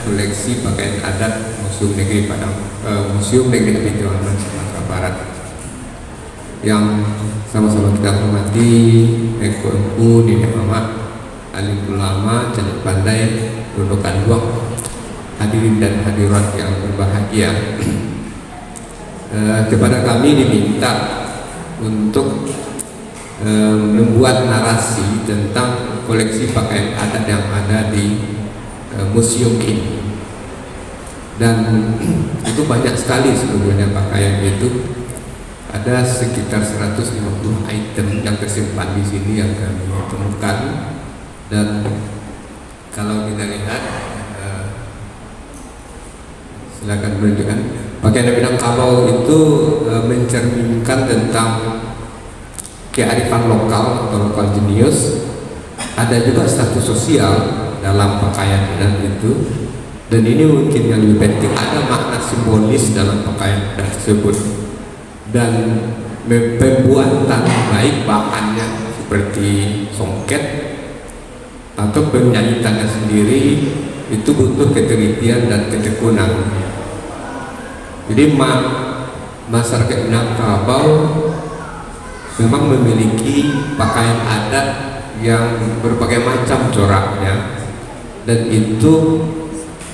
koleksi pakaian adat Museum Negeri Padang, Museum Negeri Abdurrahman Sumatera Barat, yang sama-sama kita hormati Eko Empu, Nenek Mama, alim ulama, canik pandai, Rundukan Luang, hadirin dan hadirat yang berbahagia. Kepada kami diminta untuk membuat narasi tentang koleksi pakaian adat yang ada di museum ini, dan itu banyak sekali sebetulnya pakaian itu. Ada sekitar 150 item yang tersimpan di sini yang kami temukan, dan kalau kita lihat, silakan menunjukkan pakaian Minangkabau itu mencerminkan tentang kearifan lokal atau lokal jenius. Ada juga status sosial dalam pakaian adat itu, dan ini mungkin yang lebih penting, ada makna simbolis dalam pakaian adat tersebut, dan pembuatan baik bahannya seperti songket atau penyajiannya sendiri itu butuh ketelitian dan ketekunan. Jadi masyarakat Minangkabau memang memiliki pakaian adat yang berbagai macam coraknya, dan itu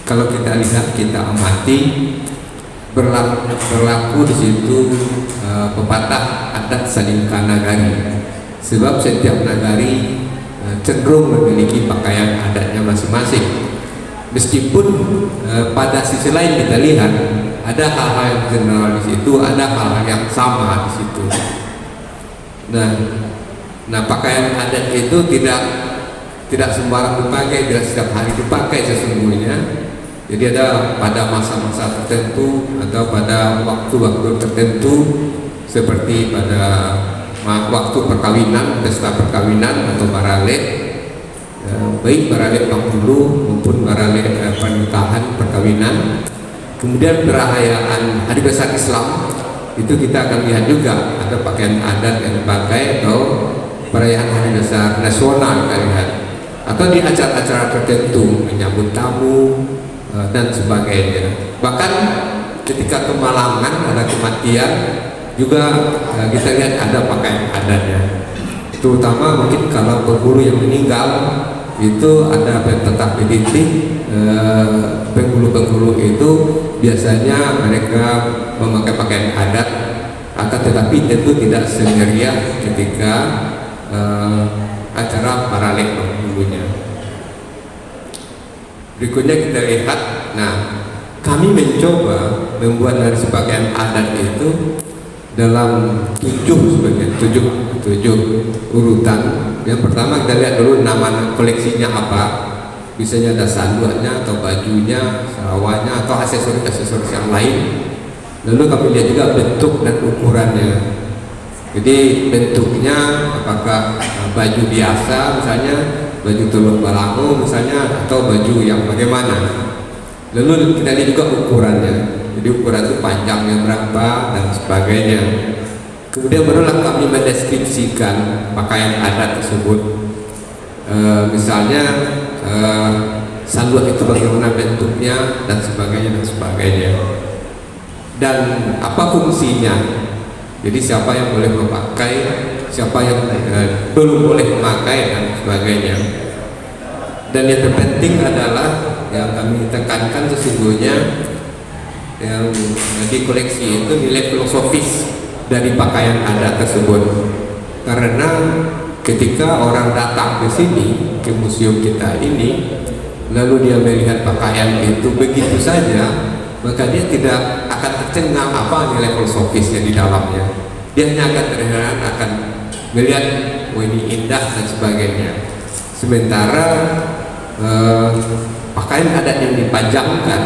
kalau kita lihat, kita amati, berlaku di situ pepatah adat salingka nagari, sebab setiap nagari cenderung memiliki pakaian adatnya masing-masing. Meskipun pada sisi lain kita lihat ada hal-hal yang general di situ, ada hal-hal yang sama di situ. Nah, pakaian adat itu tidak sembarang dipakai, tidak setiap hari dipakai sesungguhnya. Jadi ada pada masa-masa tertentu atau pada waktu-waktu tertentu, seperti pada waktu perkawinan, pesta perkawinan atau barale, baik barale 40 maupun barale pernikahan perkawinan. Kemudian perayaan Hari Besar Islam itu kita akan lihat juga ada pakaian adat yang dipakai, atau perayaan Hari Besar Nasional kita lihat, atau di acara-acara tertentu menyambut tamu dan sebagainya. Bahkan ketika kemalangan, ada kematian juga kita lihat ada pakaian adatnya. Terutama mungkin kalau penghulu yang meninggal itu ada tetap identik. Penghulu-penghulu itu biasanya mereka memakai pakaian adat, akan tetapi tentu tidak semeriah ketika acara paralel penghulunya. Berikutnya kita lihat, nah, kami mencoba membuat narasi pakaian adat itu dalam tujuh urutan. Yang pertama kita lihat dulu nama koleksinya apa. Biasanya ada sanduannya atau bajunya, sarawanya, atau aksesoris yang lain. Lalu kami lihat juga bentuk dan ukurannya. Jadi bentuknya apakah baju biasa misalnya, baju tulung balangu misalnya, atau baju yang bagaimana. Lalu kita lihat juga ukurannya. Jadi ukuran itu panjangnya berapa dan sebagainya. Kemudian barulah kami mendeskripsikan pakaian adat tersebut. Misalnya sanduan itu bagaimana bentuknya dan sebagainya dan sebagainya, dan apa fungsinya. Jadi siapa yang boleh memakai, siapa yang belum boleh memakai dan sebagainya. Dan yang terpenting adalah yang kami tekankan sesungguhnya yang di koleksi itu nilai filosofis dari pakaian adat tersebut. Karena ketika orang datang ke sini, ke museum kita ini, lalu dia melihat pakaian itu begitu saja, maka dia tidak akan tercengang apa nilai filosofisnya di dalamnya. Dia hanya akan terheran, akan melihat, oh ini indah dan sebagainya. Sementara pakaian adat yang dipajangkan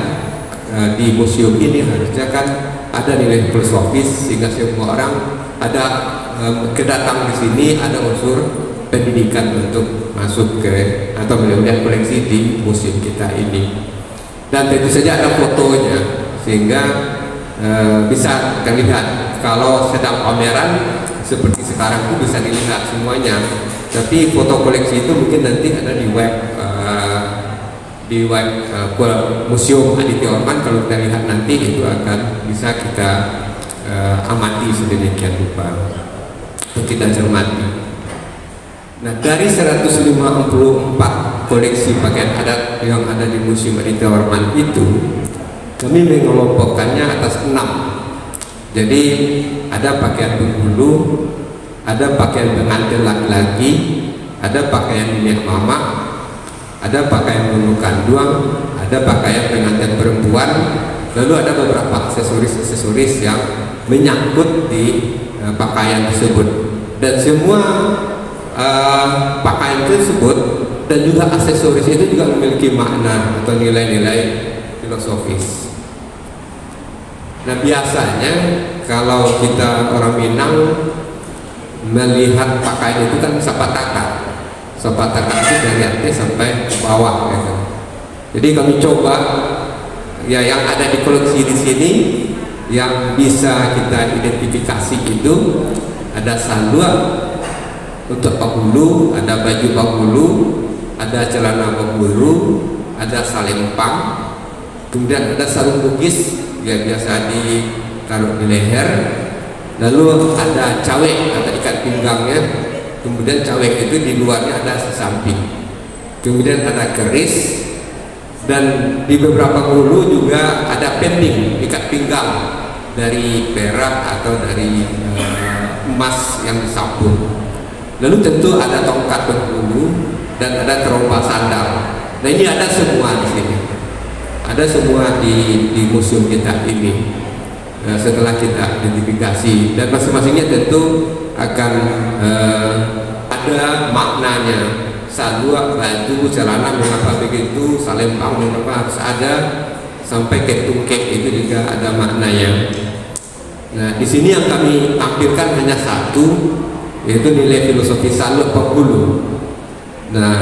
di museum ini harusnya kan ada nilai filosofis, sehingga semua orang ada kedatang di sini ada unsur pendidikan untuk masuk ke atau melihat koleksi di museum kita ini. Dan tentu saja ada fotonya, sehingga bisa terlihat. Kalau sedang pameran seperti sekarang itu bisa dilihat semuanya, tapi foto koleksi itu mungkin nanti ada di web di web Museum Aditya Orman. Kalau kita lihat nanti itu akan bisa kita amati sedemikian rupa untuk kita cermati. Nah, dari 154 koleksi pakaian adat yang ada di Museum Aditya Orman itu, kami mengelompokkannya atas 6. Jadi ada pakaian penghulu, ada pakaian pengantin laki-laki, ada pakaian nenek mama, ada pakaian bulu kanduang, ada pakaian pengantin perempuan, lalu ada beberapa aksesoris yang menyangkut di pakaian tersebut. Dan semua pakaian tersebut dan juga aksesoris itu juga memiliki makna atau nilai-nilai filosofis. Nah, biasanya kalau kita orang Minang melihat pakaian itu kan sapataka itu dari atas sampai ke bawah gitu. Jadi kami coba ya yang ada di koleksi di sini yang bisa kita identifikasi itu ada sandal untuk penghulu, ada baju penghulu, ada celana penghulu, ada salempang, kemudian ada sarung bugis yang biasa ditaruh di leher, lalu ada cawek atau ikat pinggangnya, kemudian cawek itu di luarnya ada sesamping, kemudian ada keris, dan di beberapa hulu juga ada pending ikat pinggang dari perak atau dari emas yang disabun. Lalu tentu ada tongkat penghulu dan ada terompa sandal. Nah, ini ada semua di sini, ada semua di museum kita ini. Setelah kita identifikasi dan masing-masingnya tentu akan ada maknanya. Salua, baju, celana mengapa begitu, salempang mengapa harus ada, sampai ke tungkek itu juga ada maknanya. Nah, di sini yang kami tampilkan hanya satu, yaitu nilai filosofi saluk penghulu. Nah,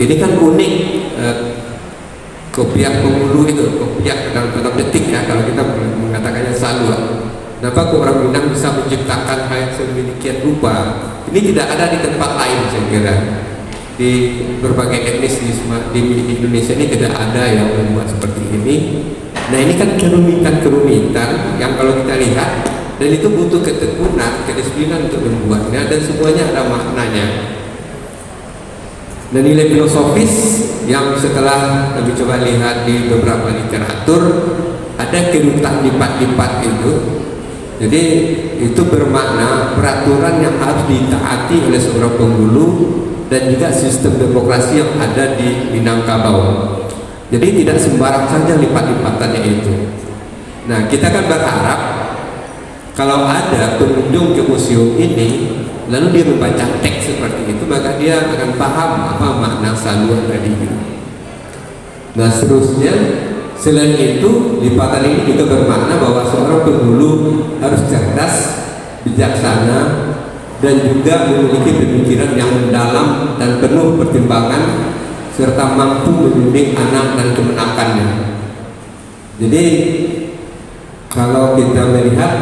ini kan unik, kopiah penghulu itu, kopiah dalam tanda petik ya, kalau kita mengatakannya saluk. Kenapa orang Minang bisa menciptakan hal yang sedemikian rupa? Ini tidak ada di tempat lain, saya kira. Di berbagai etnis di Indonesia ini tidak ada yang membuat seperti ini. Nah, ini kan kerumitan yang kalau kita lihat, dan itu butuh ketekunan, kedisiplinan untuk membuatnya, dan semuanya ada maknanya. Dan nilai filosofis yang setelah kami coba lihat di beberapa literatur, ada kedutaan lipat-lipat itu. Jadi itu bermakna peraturan yang harus ditaati oleh seorang penghulu dan juga sistem demokrasi yang ada di Minangkabau. Jadi tidak sembarang saja lipat-lipatannya itu. Nah, kita kan berharap kalau ada pengunjung ke museum ini lalu dia membaca teks seperti itu, maka dia akan paham apa makna saluan tadi. Nah, seterusnya selain itu, lipatan ini juga bermakna bahwa seorang penghulu harus cerdas, bijaksana, dan juga memiliki pemikiran yang mendalam dan penuh pertimbangan, serta mampu membimbing anak dan kemenakannya. Jadi kalau kita melihat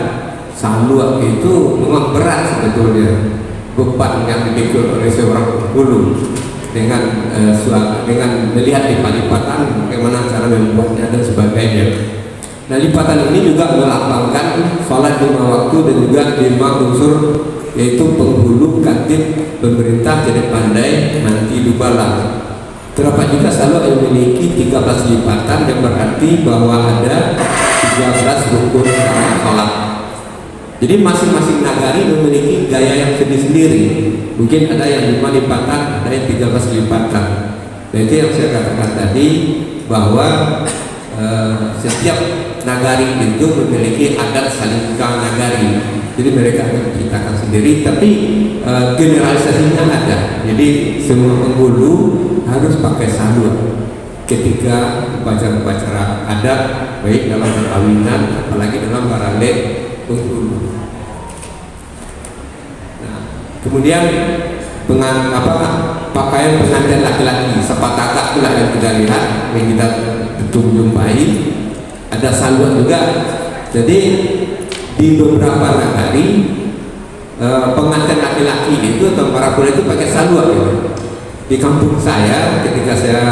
salua itu memang berat sebetulnya beban yang dipikul oleh seorang penghulu dengan melihat lipat-lipatan, bagaimana cara membuatnya dan sebagainya. Nah, lipatan ini juga melambangkan sholat 5 waktu dan juga 5 unsur, yaitu penghulu, katib, pemerintah, jadi pandai, nanti lubalang. Terdapat juga selalu memiliki 13 lipatan yang berarti bahwa ada 13 rukun dalam sholat. Jadi masing-masing nagari memiliki gaya yang sendiri-sendiri. Mungkin ada yang 5 lipatan, ada yang 13 lipatan. Nah, itu yang saya katakan tadi, bahwa setiap nagari itu memiliki adat salika nagari. Jadi mereka akan menciptakan sendiri, tapi generalisasinya ada. Jadi semua penghulu harus pakai salua ketika upacara-upacara adat, baik dalam perkawinan, apalagi dalam barale penghulu. Nah, kemudian pakaian pengantin laki-laki, sepataka itulah yang kita lihat, yang kita jumpai. Ada salua juga. Jadi di beberapa nagari pengantin laki-laki itu atau para pula itu pakai salua gitu. Di kampung saya ketika saya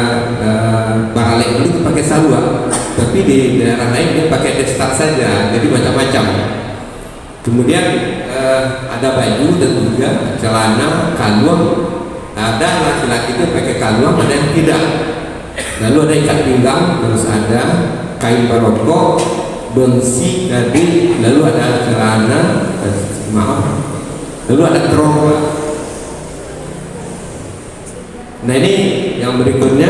pakai salwa, tapi di daerah lain dia pakai destar saja, jadi macam-macam. Kemudian ada baju dan juga celana, kalung. Ada laki-laki itu pakai kalung, ada yang tidak. Lalu ada ikat pinggang, terus ada kain barokok, donsi tadi, lalu ada celana, lalu ada terowongan. Nah ini yang berikutnya,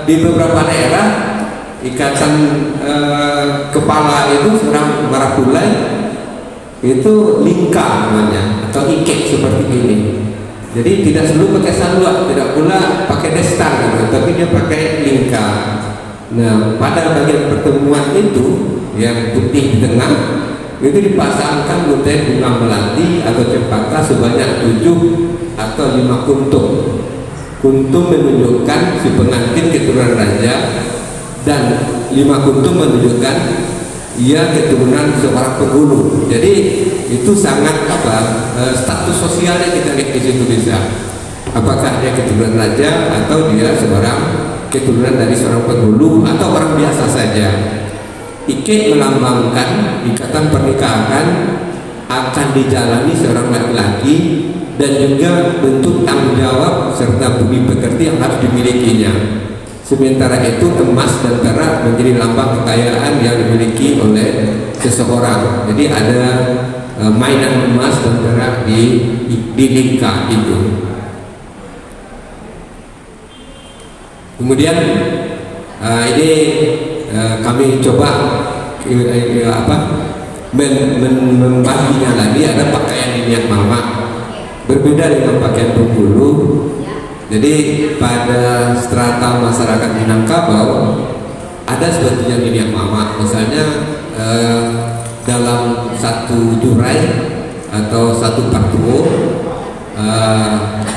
di beberapa daerah ikatan kepala itu seorang marapulai itu lingkar namanya atau iket seperti ini. Jadi tidak selalu pakai salwa, tidak pula pakai destar gitu, tapi dia pakai lingkar. Nah pada bagian pertemuan itu yang putih di tengah itu dipasangkan buntai bunga melati atau cempaka sebanyak 7 atau 5 kuntum. Kuntum menunjukkan si pengantin keturunan raja, dan 5 kuntum menunjukkan ia keturunan seorang penghulu. Jadi itu sangat status sosialnya kita lihat di situ bisa. Apakah dia keturunan raja atau dia seorang keturunan dari seorang penghulu atau orang biasa saja. Iket melambangkan ikatan pernikahan akan dijalani seorang laki-laki dan juga bentuk tanggung jawab serta budi pekerti yang harus dimilikinya. Sementara itu emas dan perak menjadi lambang kekayaan yang dimiliki oleh seseorang. Jadi ada mainan emas dan perak di nikah itu. Kemudian ini kami coba membaginya lagi. Ada pakaian niat mama berbeda dengan pakaian penghulu. Jadi pada strata masyarakat Minangkabau ada sebetulnya niat mama. Misalnya dalam satu jurai atau satu partuo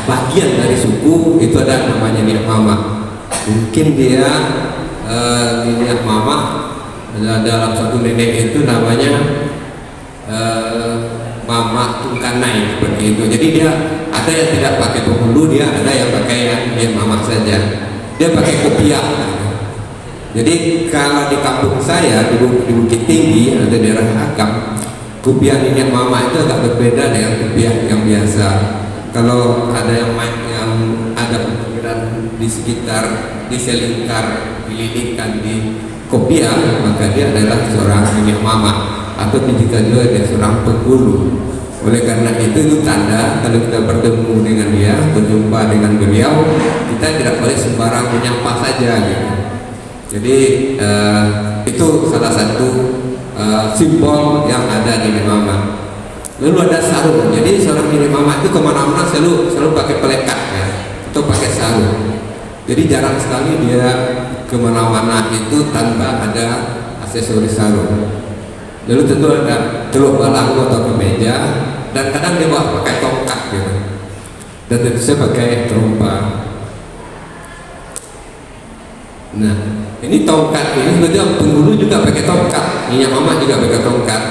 bagian dari suku itu ada namanya niat mama. Mungkin dia niat mama dalam satu nenek itu namanya mama tungkanai seperti itu. Jadi dia ada yang tidak pakai penghulu, dia ada yang pakai yang mama saja. Dia pakai kopiah. Jadi kalau di kampung saya di Bukit Tinggi ada daerah Akam, kopiah minyak mama itu agak berbeda dengan kopiah yang biasa. Kalau ada yang ada pemikiran di sekitar di selingkar dililingkan di kopiah, maka dia adalah seorang minyak mama atau jika juga dia seorang penghulu. Oleh karena itu tanda kalau kita bertemu dengan dia, berjumpa dengan beliau, kita tidak boleh sembarang menyapa saja gitu. Jadi itu salah satu simbol yang ada di mama. Lalu ada sarung. Jadi seorang milik mama itu kemana-mana selalu pakai pelekat ya, atau pakai sarung. Jadi jarang sekali dia kemana-mana itu tanpa ada aksesoris sarung. Lalu tentu ada teluk balangu atau kemeja, dan kadang dia bawa pakai tongkat gitu. Dan tentu saya pakai trompa. Nah, ini tongkat ini sebetulnya penghulu juga pakai tongkat, minyak mama juga pakai tongkat.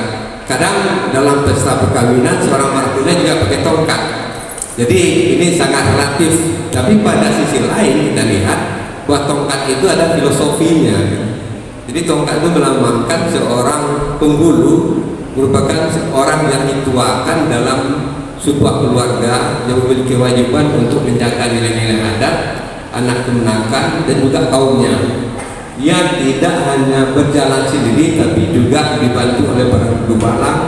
Kadang dalam pesta perkawinan seorang marapulai juga pakai tongkat. Jadi ini sangat relatif. Tapi pada sisi lain kita lihat bahwa tongkat itu ada filosofinya. Jadi tongkat itu melambangkan seorang penghulu, merupakan seorang yang dituakan dalam sebuah keluarga yang memiliki kewajiban untuk menjaga nilai-nilai adat, anak kemenakan dan juga kaumnya. Dia tidak hanya berjalan sendiri tapi juga dibantu oleh para dubalang,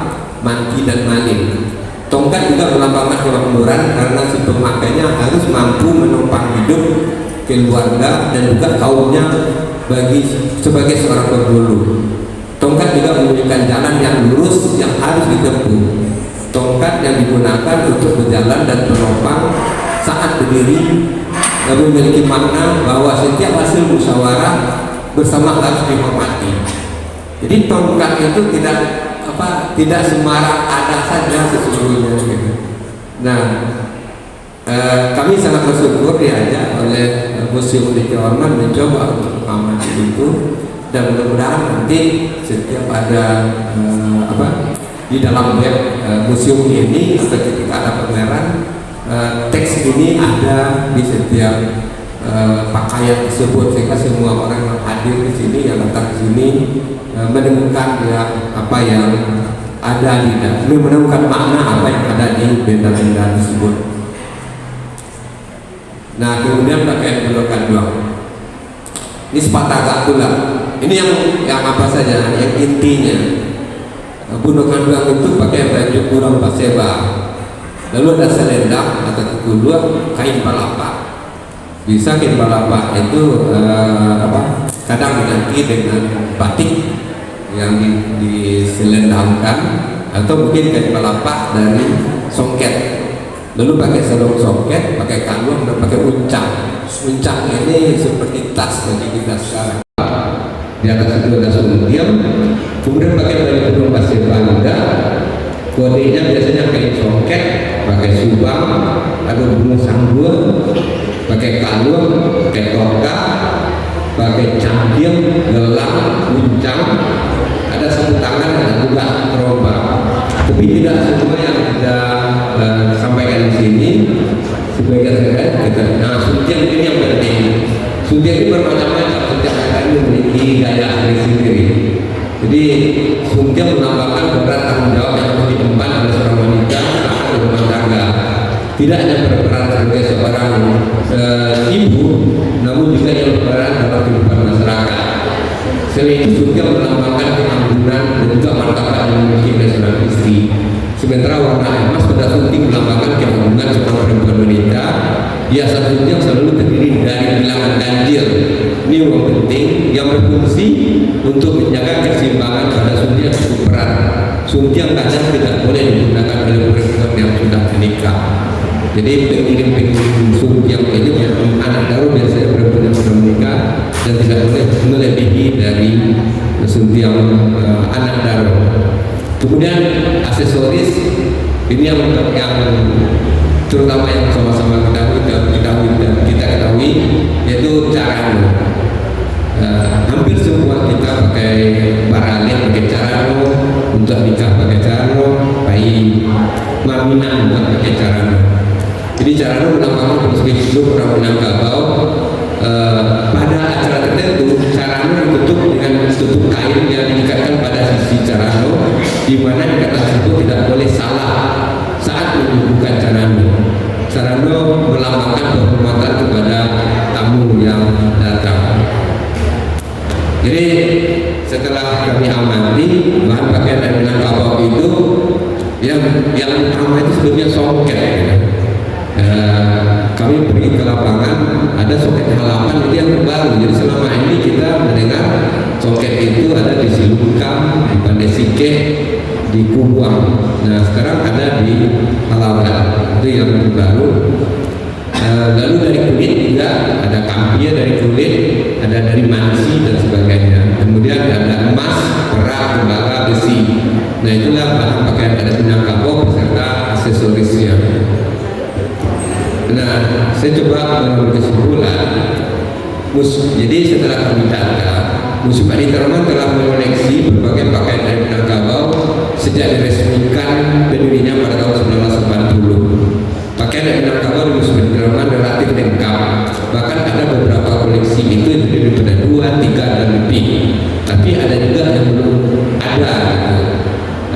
manti dan maling. Tongkat juga melambangkan kemakmuran karena si pemakainya harus mampu menopang hidup keluarga dan juga kaumnya sebagai seorang penghulu. Tongkat juga menunjukkan jalan yang lurus yang harus ditempuh. Tongkat yang digunakan untuk berjalan dan menopang saat berdiri dan memiliki makna bahwa setiap hasil musyawarah bersama harus dihormati. Jadi tongkat itu tidak sembarang ada saja sesungguhnya gitu. Nah, kami sangat bersyukur diajak oleh Museum Diki Orman mencoba untuk mengamati itu, dan mudah-mudahan nanti setiap ada di dalam web museum ini atau ketika ada pameran teks ini ada di setiap pakaian tersebut, sehingga semua orang yang hadir di sini, yang datang di sini menemukan ya apa yang ada di dalam, menemukan makna apa yang ada di benda-benda tersebut. Nah, kemudian pakaian Gunung Kandung ini sepatah pula. Ini yang apa saja, yang intinya Gunung Kandung itu pakai baju kurang paseba, lalu ada selendang atau kedua kain palapa. Bisa kain palapa itu kadang diganti dengan batik yang diselendangkan, atau mungkin kain palapa dari songket, lalu pakai sarung songket, pakai kalung, dan pakai uncang. Uncang ini seperti tas bagi kita sekarang. Di atas itu ada suntiang, kemudian pakai baju kurung pasir bangga. Kodenya biasanya kain songket, pakai subang, ada bunga sanggul, pakai kalung, pakai toka, pakai cangkir, gelang, uncang, ada sarung tangan, ada juga terombak. Tapi tidak semua yang kita sampaikan di sini. Sebagian kita, nah suntiang ini yang penting. Suntiang ini bermacam-macam. Suntiang ini memiliki gaya sendiri. Jadi suntiang melambangkan berat tanggung jawab yang harus diemban oleh seorang wanita saat berumah tangga. Tidak hanya berperan sebagai seorang ibu, namun juga yang berperan dalam kehidupan masyarakat. Selain itu suntiang melambangkan keanggunan dan juga martabat yang dimiliki oleh seorang istri. Sementara warna emas pada sunting melambangkan keanggunan seorang perempuan wanita. Hiasan suntiang selalu terdiri dari bilangan ganjil. Ini uang penting yang berfungsi untuk menjaga keseimbangan pada suntiang cukup berat. Suntiang kadang tidak boleh digunakan oleh perempuan yang sudah menikah. Jadi pengirim-pengirim suntiang ini anak baru biasanya perempuan yang sudah menikah dan tidak boleh melebihi dari suntiang anak baru. Kemudian aksesoris ini yang terutama yang sama-sama kita ketahui yaitu carano. Hampir semua kita pakai paralel, pakai carano, untuk nikah pakai carano, bayi maminan pakai carano. Jadi carano melambangkan filosofi hidup orang Minangkabau. Pada acara tertentu carano ditutup dengan tutup kain yang diikatkan pada sisi carano, di mana ikatan tersebut tidak boleh salah saat menyuguhkan carano. Carano melambangkan penghormatan kepada tamu yang datang. Jadi setelah kami amati bahan pakaian dari Minangkabau itu yang utama itu sebetulnya songket. Kami pergi ke lapangan, ada songket halaman itu yang baru. Jadi selama ini kita mendengar songket itu ada di Silungkang, di Pandai Sike, di Kubuang. Nah sekarang ada di halaman, itu yang baru. Lalu dari kulit juga ada kampia dari kulit, ada dari mansi dan sebagainya. Kemudian ada emas, perak, tembaga, besi. Nah itulah bahan pakaian adat Minangkabau beserta aksesorisnya. Nah, saya coba mengambil kesimpulan. Jadi setelah kami data, Museum Adikarman telah mengoleksi berbagai pakaian dari Minangkabau sejak diresmikan pendirinya pada tahun 1980. Pakaian dari Minangkabau di Museum Adikarman relatif lengkap. Bahkan ada beberapa koleksi itu yang terdiri pada 2, 3 dan lebih. Tapi ada juga yang belum ada,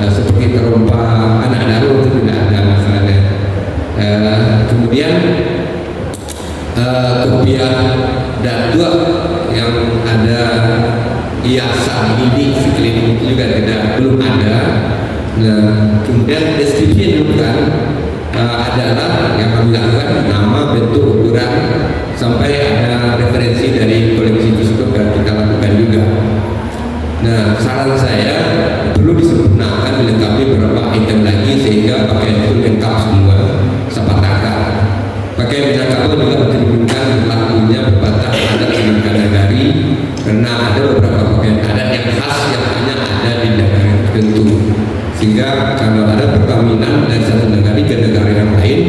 seperti terompah anak daru itu tidak ada masalahnya. Kemudian kopiah datuk yang ada hiasan ini sekeliling itu juga belum ada. Nah, kemudian deskripsi yang dilakukan adalah yang kami lakukan nama, bentuk, ukuran sampai ada referensi dari koleksi tersebut dan kita lakukan juga. Nah, saran saya perlu disempurnakan, dilengkapi beberapa item lagi sehingga pakaian itu lengkap semua. Sapataka pakaian Minangkabau juga mencerminkan berlakunya pepatah adat Minangkabau Nagari, karena ada beberapa pakaian adat yang khas yang hanya ada di negara tertentu, sehingga kalau ada perkawinan dari satu negara ke negara yang lain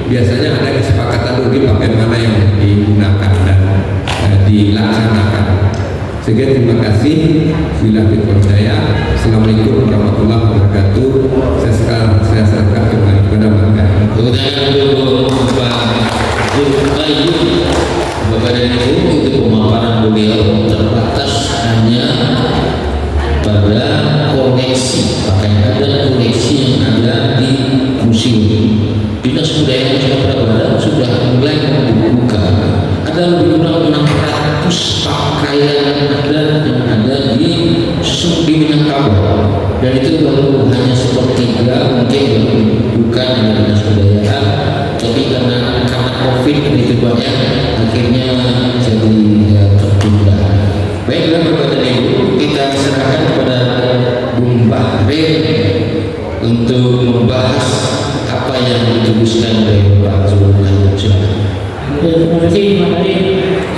biasanya ada kesepakatan dulu pakaian mana yang digunakan dan dilaksanakan. Sekian, terima kasih. Billahi taufiq. Assalamualaikum warahmatullahi wabarakatuh. Saya serahkan kembali kepada Bapak. Bapak dan Ibu, itu pemaparan beliau terbatas hanya pada koleksi pakaian dan koleksi yang ada di museum. Dinas Kebudayaan Sumatera Barat sudah mulai membuka ada lebih kurang 600 pakaian adat yang ada di Minangkabau, dan itu baru hanya sepertiga mungkin bukan dengan Dinas Kebudayaan, tapi karena COVID begitu banyak akhirnya jadi tertunda. Baiklah Bapak dan Ibu, kita serahkan kepada Bung Bahri untuk membahas apa yang dituliskan oleh Pak Zulullah. Terima kasih Pak Ari.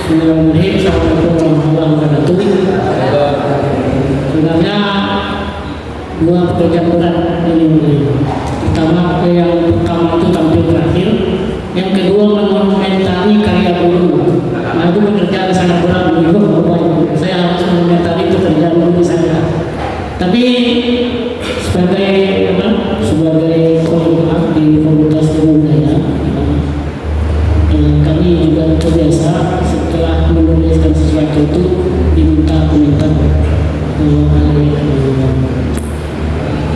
Bismillahirrahmanirrahim. Assalamualaikum warahmatullahi wabarakatuh. Sebenarnya dua pekerjaan berat ini. Yang pertama itu tampil terakhir, yang kedua mengomentari karya guru. Nah itu pekerjaan sangat berat bagi Bapak. Saya harus mengomentari pekerjaan guru saya. Tapi sebagai kolega di Fakultas Ilmu Budaya, kami juga terbiasa setelah menuliskan sesuatu itu diminta komentar oleh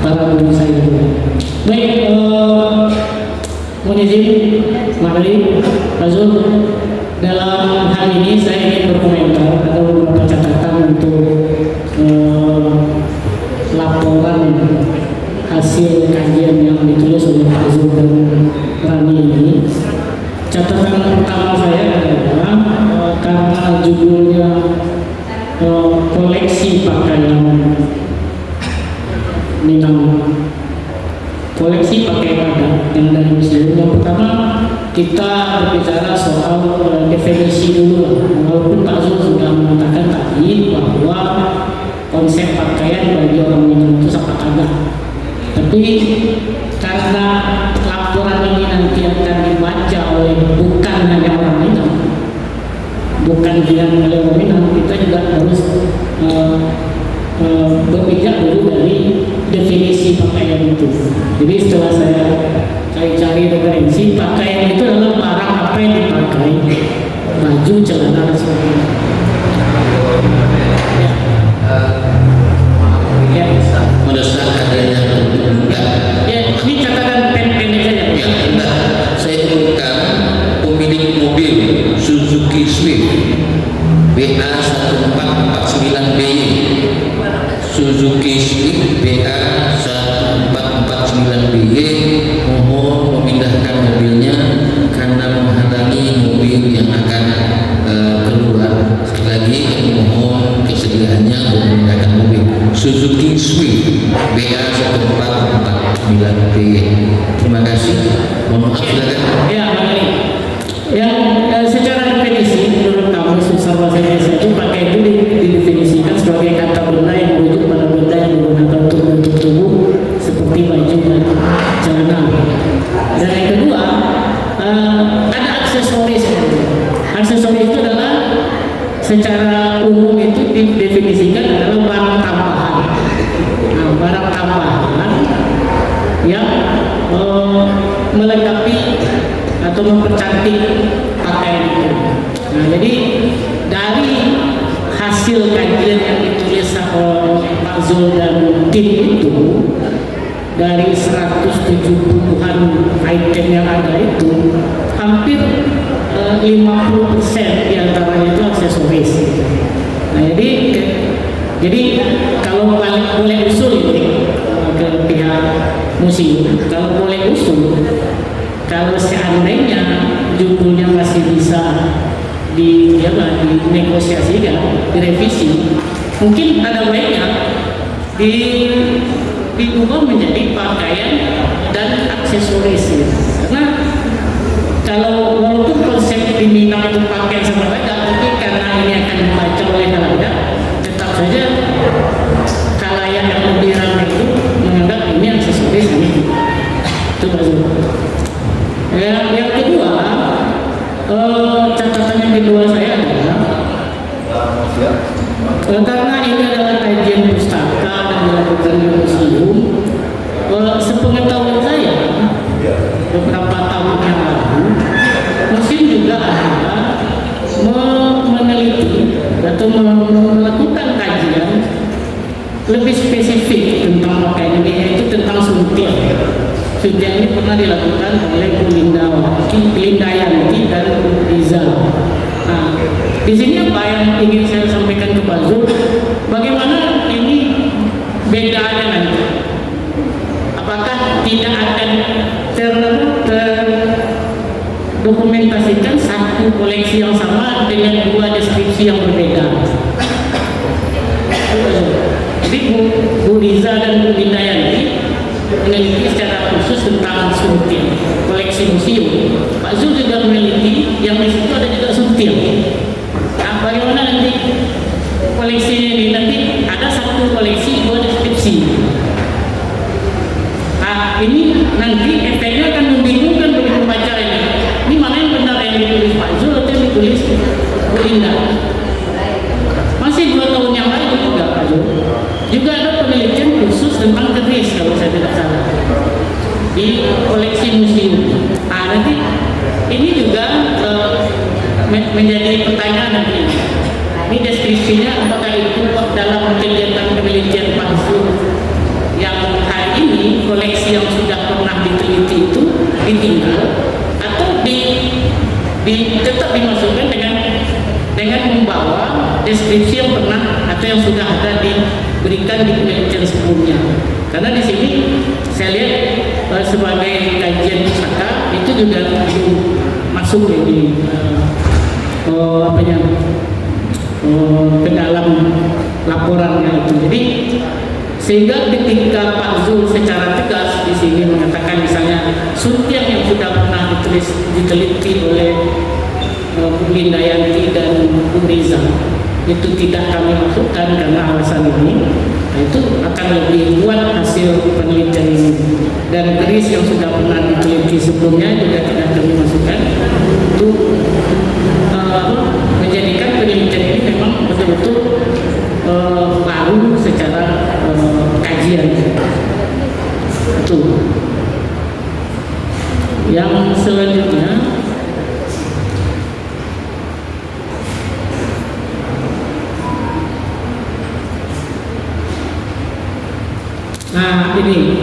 para guru saya. Baik, mohon izin Mari Pak Zul, dalam hal ini saya ingin berkomentar ada beberapa catatan untuk laporan hasil kajian yang ditulis oleh Pak Zul dan Rani ini. Catatan pertama saya adalah karena judulnya koleksi pakaian Minang, koleksi pakaian adat yang dari museum. Yang pertama kita berbicara soal definisi dulu, walaupun Pak Zul sudah mengatakan tadi bahwa konsep pakaian bagi orang Minang itu sangat adat, tapi karena laporan ini nanti akan dibaca oleh bukan hanya orang Minang, bukan hanya oleh orang Minang, kita juga harus berpijak dulu dari definisi pakaian itu. Jadi setelah saya cari referensi, pakaian itu adalah barang apa yang dipakai, baju, celana, dan sebagainya. Ya. Mendesak adanya Ya, ini catatan pendek saja. Ya, enggak. Saya temukan pemilik mobil Suzuki Swift BA 1449BY. Suzuki Swift BA 1449BY mohon memindahkan mobilnya karena menghalangi mobil yang akan keluar. Sekali lagi mohon kesediaannya untuk memindahkan mobil Suzuki Swift BA 1449BY. Terima kasih. Mohon maaf, silakan. Ya, Mari. Yang secara definisi menurut kamus besar bahasa Indonesia itu pakai itu didefinisikan sebagai kata benda yang merujuk pada benda yang menggunakan untuk bentuk tubuh seperti baju dan celana. Dan yang kedua ada aksesoris. Aksesoris itu adalah secara umum itu didefinisikan adalah barang tambahan. Nah, barang tambahan yang melengkapi atau mempercantik pakaian itu. Nah, jadi dari hasil kajian yang ditulis oleh Pak Zul dan tim itu, dari 170-an item yang ada itu, hampir 50% diantaranya itu aksesoris. Nah, jadi kalau boleh usul ini ke pihak museum, kalau boleh usul, kalau seandainya judulnya masih bisa dinegosiasikan, direvisi, mungkin ada baiknya diubah menjadi pakaian dan aksesoris. Karena kalau walaupun konsep di Minang itu pakaian sama adat, tapi karena ini akan dibaca oleh khalayak, tetap saja khalayak yang lebih ramai itu menganggap ini aksesoris ini. Itu maksudnya. Yang kedua, catatan yang kedua saya adalah Karena ini adalah kajian pustaka dan dilakukan di museum, sepengetahuan saya beberapa tahun yang lalu museum juga ada meneliti atau melakukan kajian lebih spesifik tentang pakaian ini, yaitu tentang suntiang. Suntiang ini pernah dilakukan oleh Bu Lindayanti dan Bu Riza. Nah, di sini apa yang ingin saya sampaikan ke Pak Zul, bagaimana ini bedanya nanti? Apakah tidak akan terdokumentasikan satu koleksi yang sama dengan dua deskripsi yang berbeda? Jadi Bu Riza dan Bu Lindayanti meneliti secara khusus tentang suntiang, koleksi museum. Pak Zul juga meneliti yang di situ ada juga suntiang. Nah, bagaimana nanti koleksinya ini? Nanti ada satu koleksi dua deskripsi. Nah, ini nanti efeknya akan membingungkan bagi pembaca ini. Ini mana yang benar, yang ditulis Pak Zul atau yang ditulis Bu Linda? Masih 2 tahun yang lalu juga Pak Zul juga ada penelitian khusus tentang keris, kalau saya tidak salah, di koleksi museum. Nah, nanti ini juga menjadi pertanyaan nanti. Ini deskripsinya apakah itu dalam kegiatan penelitian Pak Zul yang hari ini koleksi yang sudah pernah diteliti itu ditinggal atau tetap dimasukkan dengan membawa deskripsi yang pernah atau yang sudah ada diberikan di penelitian sebelumnya. Karena di sini saya lihat sebagai kajian pustaka itu juga belum masuk di ke dalam laporannya itu. Jadi sehingga ketika Pak Zul secara tegas di sini mengatakan misalnya suntiang yang sudah pernah diteliti oleh Bu Lindayanti dan Bu Riza itu tidak kami masukkan karena alasan ini, nah, itu akan lebih kuat hasil penelitian ini. Dan keris yang sudah pernah diteliti sebelumnya juga tidak kami masukkan. Itu menjadikan penelitian ini memang betul-betul baru secara kajian. Itu. Yang selanjutnya, nah ini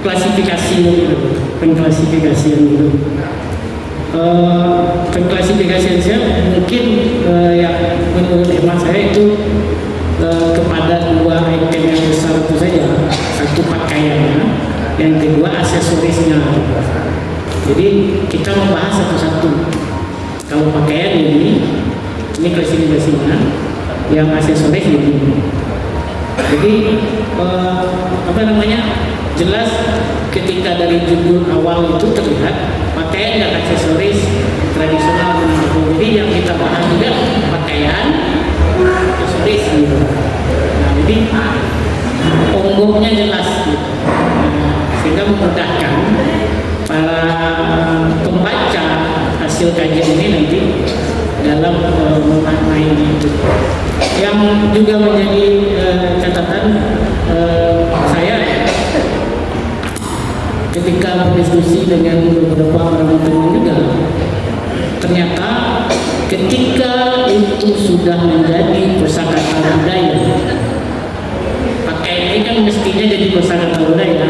pengklasifikasian dulu. Pengklasifikasian saya mungkin yang menurut hemat saya itu kepada dua item yang besar itu saja. Satu pakaiannya, yang kedua aksesorisnya. Jadi kita membahas satu-satu. Kalau pakaian ini klasifikasinya, yang aksesoris ini. Jadi jelas ketika dari judul awal itu terlihat pakaian dan aksesoris tradisional. Jadi yang kita bahas juga pakaian, aksesoris gitu. Nah, jadi umumnya jelas gitu. Sehingga memudahkan para pembaca hasil kajian ini nanti dalam memaknai itu. Yang juga menjadi catatan saya ketika berdiskusi dengan beberapa orang teman juga, ternyata ketika itu sudah menjadi kosakata budaya, pakaian ini kan mestinya jadi kosakata budaya,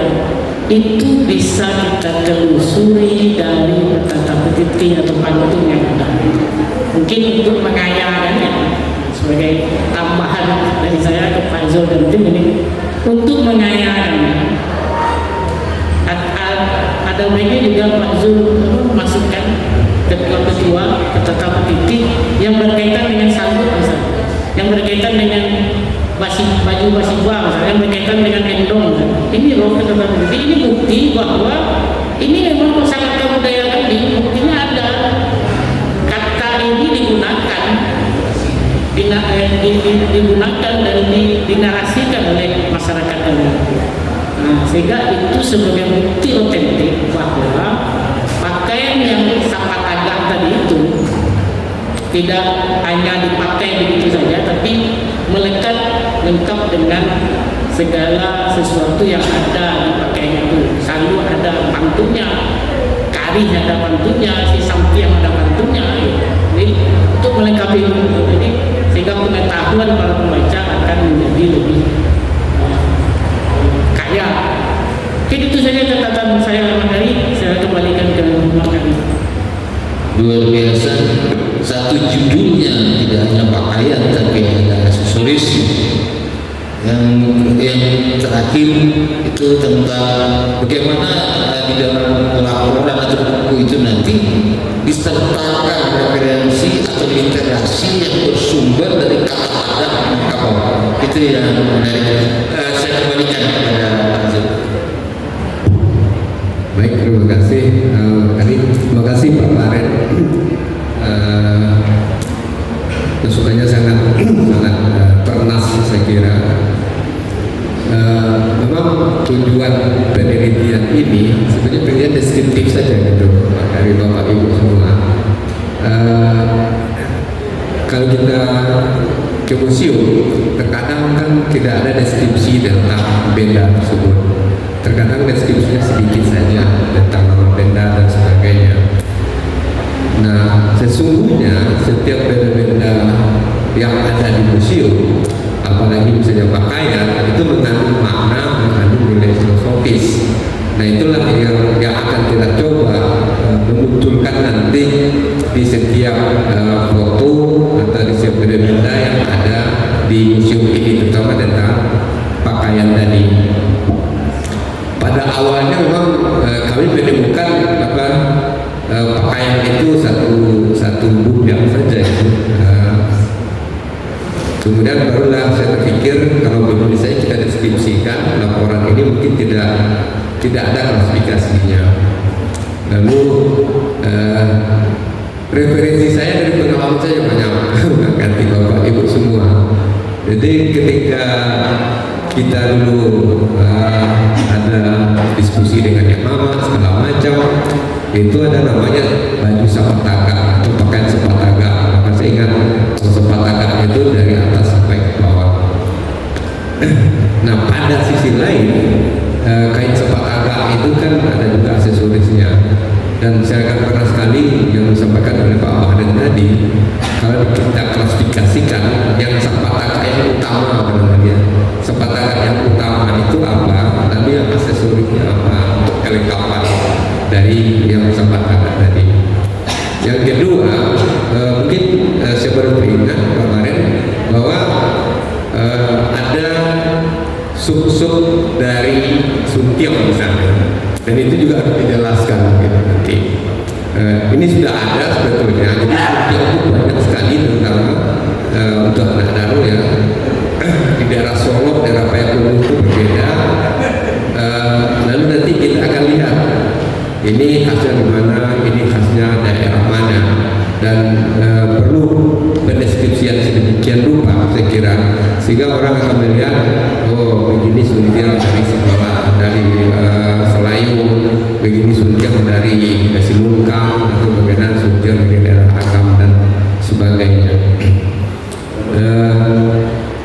itu bisa kita telusuri dari tata petiti atau pantun yang ada. Mungkin untuk mengayakannya sebagai tambahan dari saya ke Pak Zul dan tim ini, untuk mengayakannya ada baiknya juga Pak Zul masukkan ketua-ketua ke tata petiti yang berkaitan dengan sabuk misalnya, yang berkaitan dengan baju basibwa misalnya, yang berkaitan dengan endong. Ini loh tata petiti, ini bukti bahwa ini memang kosakata budaya tadi. Buktinya ada, kata ini digunakan dan dinarasikan oleh masyarakat kami. Nah, sehingga itu sebagai bukti otentik bahwa pakaian yang sangat agak tadi itu tidak hanya dipakai begitu saja, tapi melekat lengkap dengan segala sesuatu yang ada di pakaian itu. Selalu ada pantunnya, kari ada pantunnya, si sampiang ada pantunnya. Jadi untuk melengkapi itu, jadi sehingga pengetahuan para pembaca akan menjadi lebih kaya. Jadi itu saja catatan saya materi. Saya kembalikan ke materi. Luar biasa, satu judulnya tidak hanya pakaian tapi ada aksesoris. Yang terakhir itu tentang bagaimana di dalam laporan atau buku itu nanti disertakan referensi atau literasi yang bersumber dari kata-kata kapal. Itu yang menarik. Saya kembalikan kepada Pak Zul. Baik, terima kasih terima kasih Pak Maren. Masukannya sangat ternas saya kira. Memang tujuan penelitian ini sebenarnya penelitian deskriptif saja gitu dari Bapak Ibu semua. Kalau kita ke museum, terkadang kan tidak ada deskripsi tentang benda tersebut. Terkadang deskripsinya sedikit saja tentang nama benda dan sebagainya. Nah, sesungguhnya setiap benda-benda yang ada di museum, apalagi misalnya pakaian, itu mengandung makna, mengandung nilai filosofis. Nah, itulah yang akan kita coba memunculkan nanti di setiap foto atau di setiap benda-benda yang ada di museum ini, terutama tentang pakaian tadi. Pada awalnya memang kami menemukan pakaian itu satu bidang saja itu. Kemudian barulah saya berpikir kalau begini saya kita deskripsikan laporan ini mungkin tidak ada klasifikasinya. Lalu referensi saya dari pengalaman saya banyak ganti Bapak Ibu semua. Jadi ketika kita dulu ada diskusi dengan yang mama segala macam, itu ada namanya baju sapataka atau pakaian sapataka. Maka saya ingat sapataka itu dari atas sampai ke bawah. Nah, pada sisi lain kain sapataka itu kan ada juga aksesorisnya. Dan saya akan pernah sekali yang disampaikan oleh Pak Bahden tadi, kalau kita klasifikasikan yang sapataka yang utama namanya, sapataka yang utama itu apa, lalu yang aksesorisnya apa untuk kelengkapan dari yang sapataka tadi. Yang kedua, mungkin saya baru teringat kemarin bahwa ada sub-sub dari suntiang misalnya, dan itu juga harus dijelaskan gitu nanti. Ini sudah ada sebetulnya, jadi suntiang itu banyak sekali, terutama untuk anak daru ya. Di daerah Solo, daerah Payakumbuh itu berbeda. Lalu nanti kita akan lihat ini khasnya di mana, ini khasnya daerah mana, dan perlu pendeskripsian sedemikian rupa saya kira, sehingga orang akan melihat oh begini suntiang dari sekolah dari Selayu, begini suntiang dari Silungkang, atau bagaimana suntiang dari daerah Agam dan sebagainya.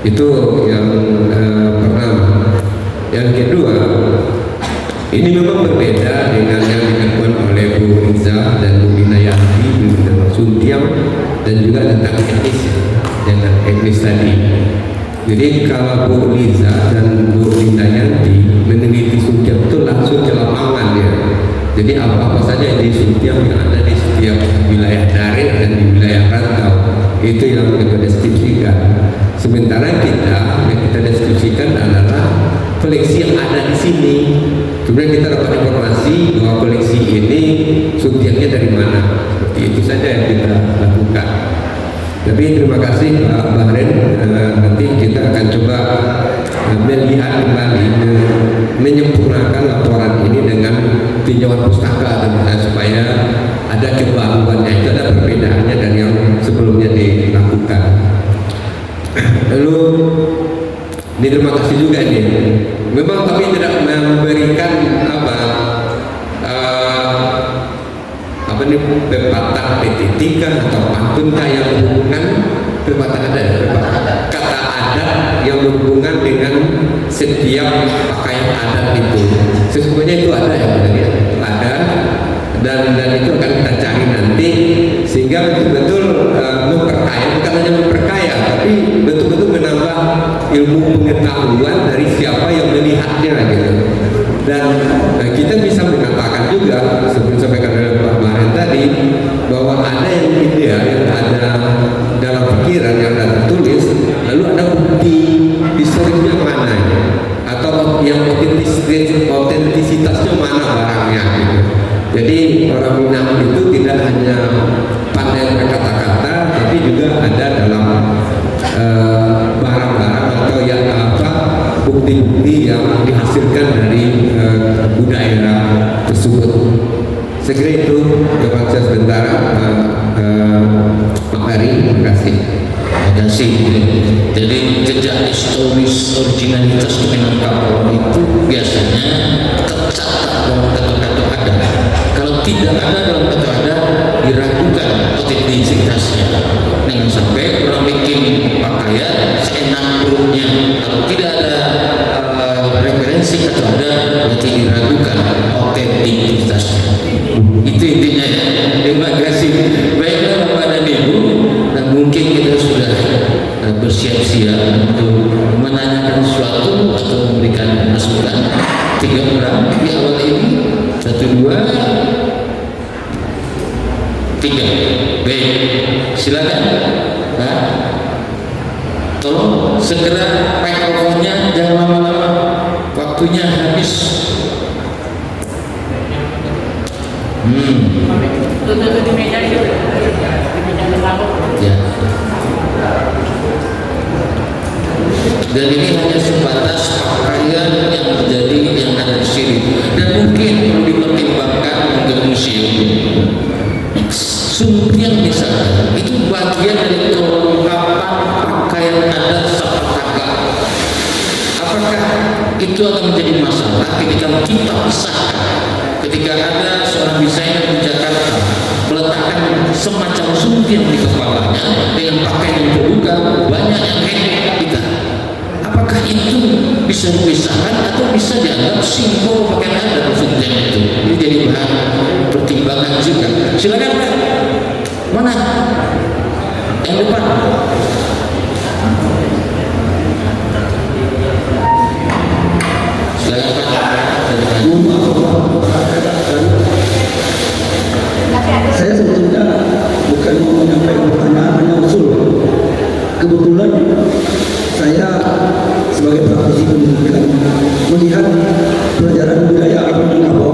Itu yang pertama. Yang kedua, ini memang berbeda dengan yang dilakukan oleh Bu Riza dan Bu Inayanti tentang suntiang dan juga tentang etnis, dengan etnis tadi. Jadi kalau Bu Riza dan Bu Inayanti meneliti suntiang itu langsung ke lapangan ya. Jadi apa-apa saja di suntiang yang ada di setiap wilayah daerah dan di wilayah rantau itu yang kita deskripsikan. Sementara yang kita deskripsikan adalah koleksi yang ada di sini. Kemudian kita dapat informasi bahwa koleksi ini suntiangnya dari mana. Seperti itu saja yang kita lakukan. Tapi terima kasih Pak Bahren. Nanti kita akan coba melihat kembali, menyempurnakan laporan ini dengan tinjauan pustaka supaya ada kebaruannya, itu ada perbedaannya dari yang sebelumnya dilakukan. Lalu ini terima kasih juga ini. Memang kami tidak memberikan ini pepatah PTT kah atau pantun kah yang berhubungan pepatah adat, kata adat yang berhubungan dengan setiap pakaian adat itu. Sesungguhnya itu ada ya, ada, dan itu akan kita cari nanti sehingga betul-betul memperkaya, bukan hanya memperkaya tapi betul-betul menambah ilmu pengetahuan dari siapa yang melihatnya gitu. Dan kita bisa mengatakan juga seperti sampaikan oleh Pak Mahen tadi bahwa ada yang ideal, yang ada dalam pikiran, yang ada tertulis, lalu ada bukti historisnya mana atau yang otentisitasnya mana barangnya gitu. Jadi orang Minang itu tidak hanya pandai berkata-kata, tapi juga ada dalam barang-barang atau yang bukti-bukti yang dihasilkan dari budaya tersebut. Saya kira itu jawaban saya sebentar, Pak Heri. Terima kasih. Terima kasih. Jadi jejak historis originalitas Minangkabau itu biasanya tercatat dalam kata-kata adat. Kalau tidak ada dalam kata adat, diragukan otentisitasnya. Jangan sampai orang bikin pakaian seenak perutnya. Kalau tidak ada referensi kata adat, berarti diragukan otentisitasnya. Itu intinya ya. Terima kasih. Baiklah Bapak dan Ibu, dan mungkin kita sudah bersiap-siap untuk menanyakan sesuatu atau memberikan masukan. 3 orang di awal ini, 1, 2, 3. Baik, silakan. Tolong segera mikrofonnya, jangan lama-lama, waktunya habis. Di meja itu, di meja belakang. Ya. Dan ini hanya sebatas pakaian yang terjadi yang ada di sini, dan mungkin perlu dipertimbangkan untuk museum. Sumpiang misalnya itu bagian dari kelengkapan pakaian adat Sapataka. Apakah itu akan menjadi masalah ketika kita pisahkan? Ketika ada seorang desainer di Jakarta meletakkan semacam sumpiang di kepalanya dengan pakaian yang terbuka, banyak yang hebat kita. Apakah itu bisa dipisahkan atau bisa dianggap simbol pakaian adat sumpiang itu? Ini jadi bahan pertimbangan juga. Silakan Pak. Mana? Yang depan. Silakan Pak. Saya sebetulnya bukan mau menyampaikan pertanyaan, hanya usul. Kebetulan saya sebagai praktisi pendidikan melihat pelajaran budaya adat Minangkabau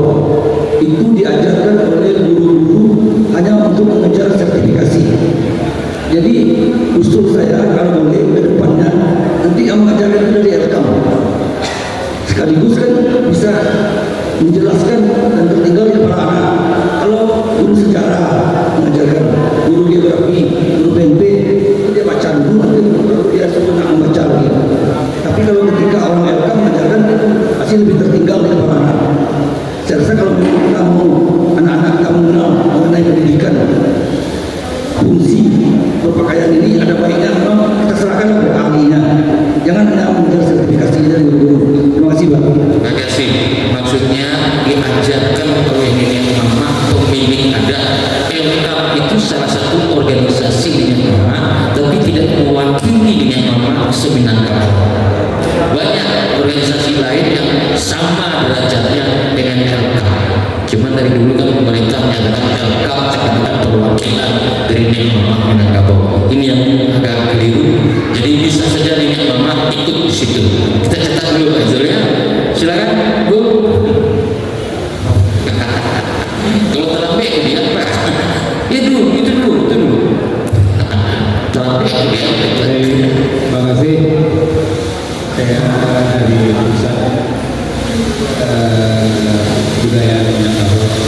itu diajarkan oleh guru-guru hanya untuk mengejar sertifikasi. Jadi usul saya kalau boleh ke depannya nanti yang mengajarkan itu dari rekam. Sekaligus kan bisa menjelaskan dan tertinggal para anak. Kalau guru sejarah mengajarkan, guru geografi, guru PNP, itu dia baca dulu, nanti baru dia sudah membaca lagi. Tapi kalau ketika orang LK mengajarkan, itu pasti lebih tertinggal dari para anak. Saya rasa kalau kita mau anak-anak kita mengenal mengenai pendidikan, fungsi berpakaian ini ada baiknya memang kita serahkan kepada ahlinya. Jangan hanya mengejar sertifikasi dari guru. Terima kasih Pak. Terima kasih. Maksudnya diajarkan oleh nenek mama pemilik adat. LK itu salah satu organisasi nenek mama, tapi tidak mewakili nenek mama seminangkabau. Banyak organisasi lain yang sama derajatnya dengan LK. Cuma dari dulu kan pemerintah menyatakan LK sebagai perwakilan dari nenek mama Minangkabau. Ini yang agak keliru. Jadi bisa saja nenek mama ikut di situ. Kita catat dulu Pak Zul ya. Silakan Bu. Kalau terlambat lihat Pak. Itu dulu. Terlambat lihat. Terima kasih. Saya dari pusat budaya Minangkabau.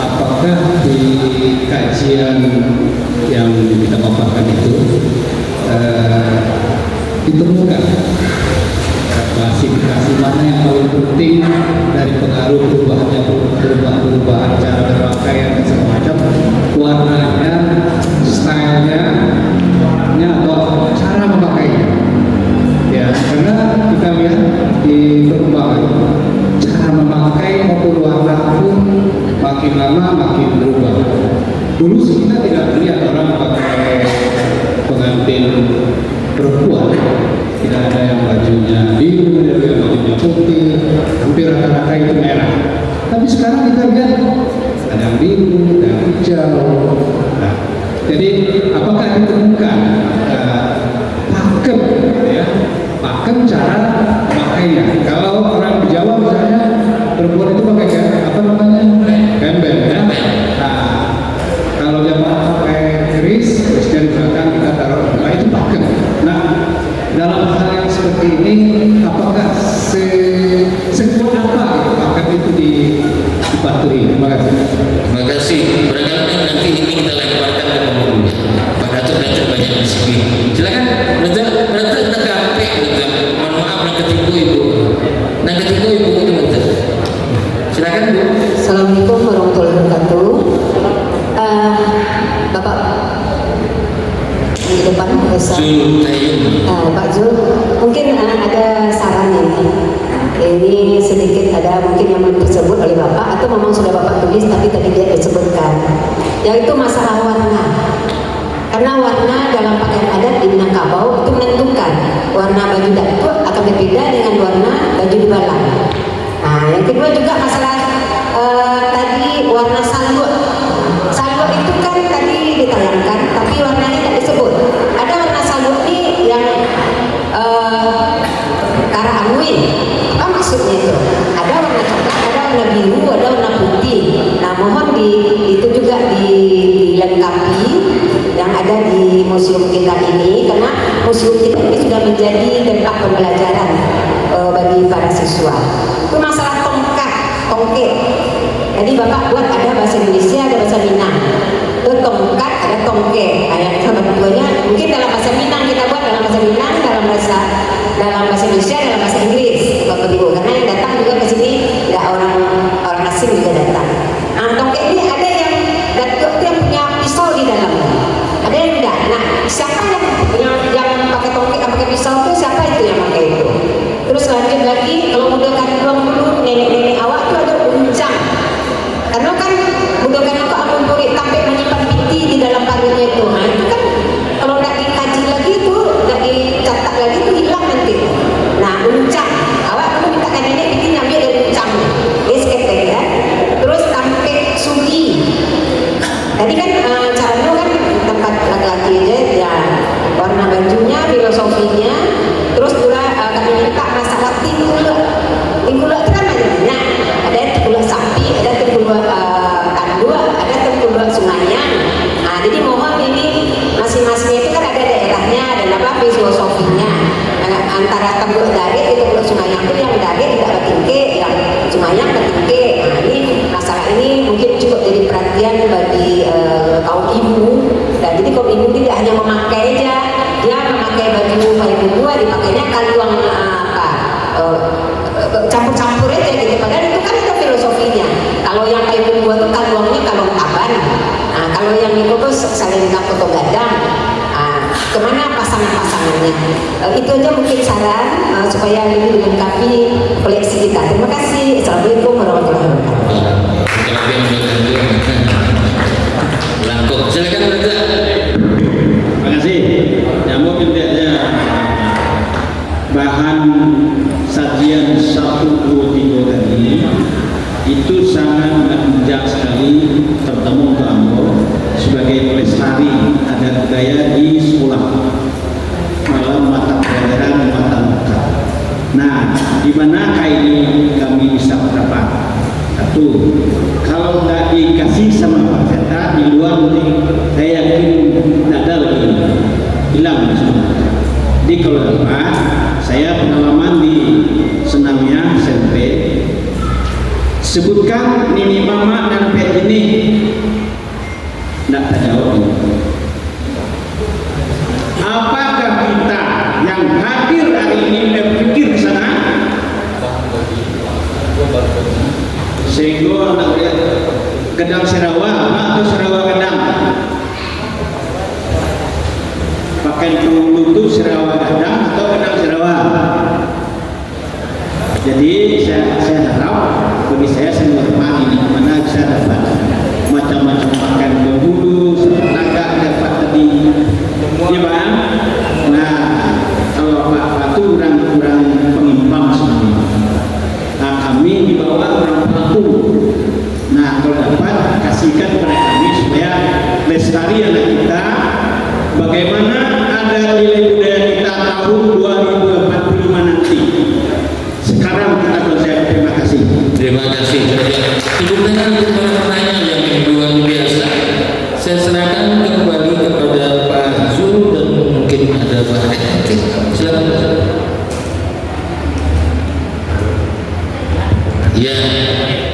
Apakah di kajian yang kita paparkan itu ditemukan klasifikasi mana yang paling penting dari pengaruh perubahan cara berpakaian dan segala macam, warnanya, stylenya, atau cara memakainya. Ya, karena kita lihat di perkembangan cara memakai maupun warna pun makin lama makin berubah. Dulu sih kita tidak melihat orang pakai pengantin perempuan, tidak ada yang bajunya biru, tidak ada yang bajunya putih, hampir rata-rata itu merah. Tapi sekarang kita lihat ada yang biru, ada yang hijau. Nah, jadi apakah ditemukan pakem, ya, pakem cara memakainya? Kalau orang di Jawa misalnya perempuan itu pakai apa namanya, bemben, ya. Nah, kalau jamaah pakai keris dari belakang kita taruh, nah itu pakem. Nah, dalam hal yang seperti ini, apakah sekuat apa pakem itu dipatuhi? Terima kasih. Terima kasih. Barangkali nanti ini kita lemparkan ke pemulunya. Pak Datuk banyak disiplin. Silakan. Berarti nak gape, mohon maaf nak ketipu ibu. Nak ketipu ibu itu betul. Silakan Bu. Assalamualaikum warahmatullahi wabarakatuh. Bapak di depan Pak Zul, mungkin ada saran ini sedikit ada mungkin yang belum disebut oleh Bapak atau memang sudah Bapak tulis tapi tadi tidak disebutkan, yaitu masalah warna. Karena warna dalam pakaian adat di Minangkabau itu menentukan warna baju datuk akan berbeda dengan warna baju dibalang. Nah, yang kedua juga masalah tadi warna salwak. Salwak itu kan tadi ditayangkan, tapi warnanya tidak disebut. Ada warna salwak ini yang karahanguin. Apa maksudnya itu? Ada warna coklat, ada warna biru, ada warna putih. Nah, mohon itu juga dilengkapi yang ada di museum kita ini, karena museum kita ini sudah menjadi tempat pembelajaran bagi para siswa. Itu masalah tongket. Jadi Bapak buat ada bahasa Indonesia, ada bahasa Minang. Itu tongkat, ada tongket. Ayat keduanya mungkin dalam bahasa Minang kita buat dalam bahasa Minang, dalam bahasa Indonesia, dalam bahasa Inggris, Bapak Ibu. Karena yang datang juga ke sini nggak orang asing juga datang. Nah, tongket ini ada yang datuk yang punya pisau di dalamnya, ada yang tidak. Nah, siapa yang pakai tongket, yang pakai pisau itu siapa itu yang pakai itu? Terus lanjut lagi, kalau budakan dulu nenek-nenek awak itu ada uncang. Karena kan budakan itu amun kulit sampai menyimpan piti di dalam parutnya itu. Nah, itu kan kalau tidak dikaji lagi itu, tidak dicatat lagi itu hilang nanti. Nah, uncang. Awak dulu mintakan nenek piti ambil dari uncangnya. SKP ya. Terus sampai sugi. Tadi kan caranya kan tempat laki-laki aja ya, warna bajunya, filosofinya. Terus pula kami minta masalah tinggulak. Tinggulak itu kan banyak. Ada tinggulak sapi, ada tinggulak kandua, ada tinggulak sungainya. Nah, jadi mohon ini masing-masing itu kan ada daerahnya dan apa filosofinya. Antara tinggulak darit itu tinggulak sungainya itu yang darit tidak bertingke, yang sungainya bertingke. Nah, ini masalah ini mungkin cukup jadi perhatian bagi kaum ibu. Dan jadi kaum ibu tidak hanya memakai aja, dia memakai baju dua dipakainya kaluang campur-campur aja gitu. Padahal itu kan itu filosofinya. Kalau yang kayu dua itu kaluangnya kalung taban. Nah, kalau yang itu tuh salin foto gadang. Nah, kemana pasangan-pasangannya? Itu aja mungkin saran supaya lebih dilengkapi koleksi kita. Terima kasih. Assalamualaikum warahmatullahi wabarakatuh. Langkung. Silakan Bapak. Terima kasih. Namun tidaknya bahan sajian 123 tadi itu sangat menunjang sekali, terutama untuk Ambo sebagai pelestari adat budaya di sekolah dalam mata pelajaran mata. Nah, di manakah ini kami bisa mendapat? Satu, kalau nggak dikasih sama Pak Zeta di luar nanti saya yakin tidak ada lagi, hilang semua. Jadi kalau dapat, saya pengalaman di senamnya SMP, sebutkan Nini Mama dan Pet ini, tidak terjawab. Apakah kita yang hadir hari ini berpikir ke sana sehingga nak lihat gedang Serawa atau Serawa gedang pakai tutup Serawa gedang atau gedang Serawa. Jadi saya harap bagi saya normal ini mana bisa dapat macam-macam makan berbulu serta dapat tadi ya bang. Nah kalau Pak itu kurang pengimbang sebenarnya. Nah kami di bawah orang pelaku. Nah kalau dapat kasihkan kepada kami supaya lestari anak kita. Bagaimana ada nilai budaya kita tahun 2045 nanti. Sekarang kita selesai. Terima kasih. Terima kasih. Sebelumnya untuk para penanya yang luar biasa, saya serahkan kembali kepada Pak Zul dan mungkin ada Pak Hek. Silakan. Ya,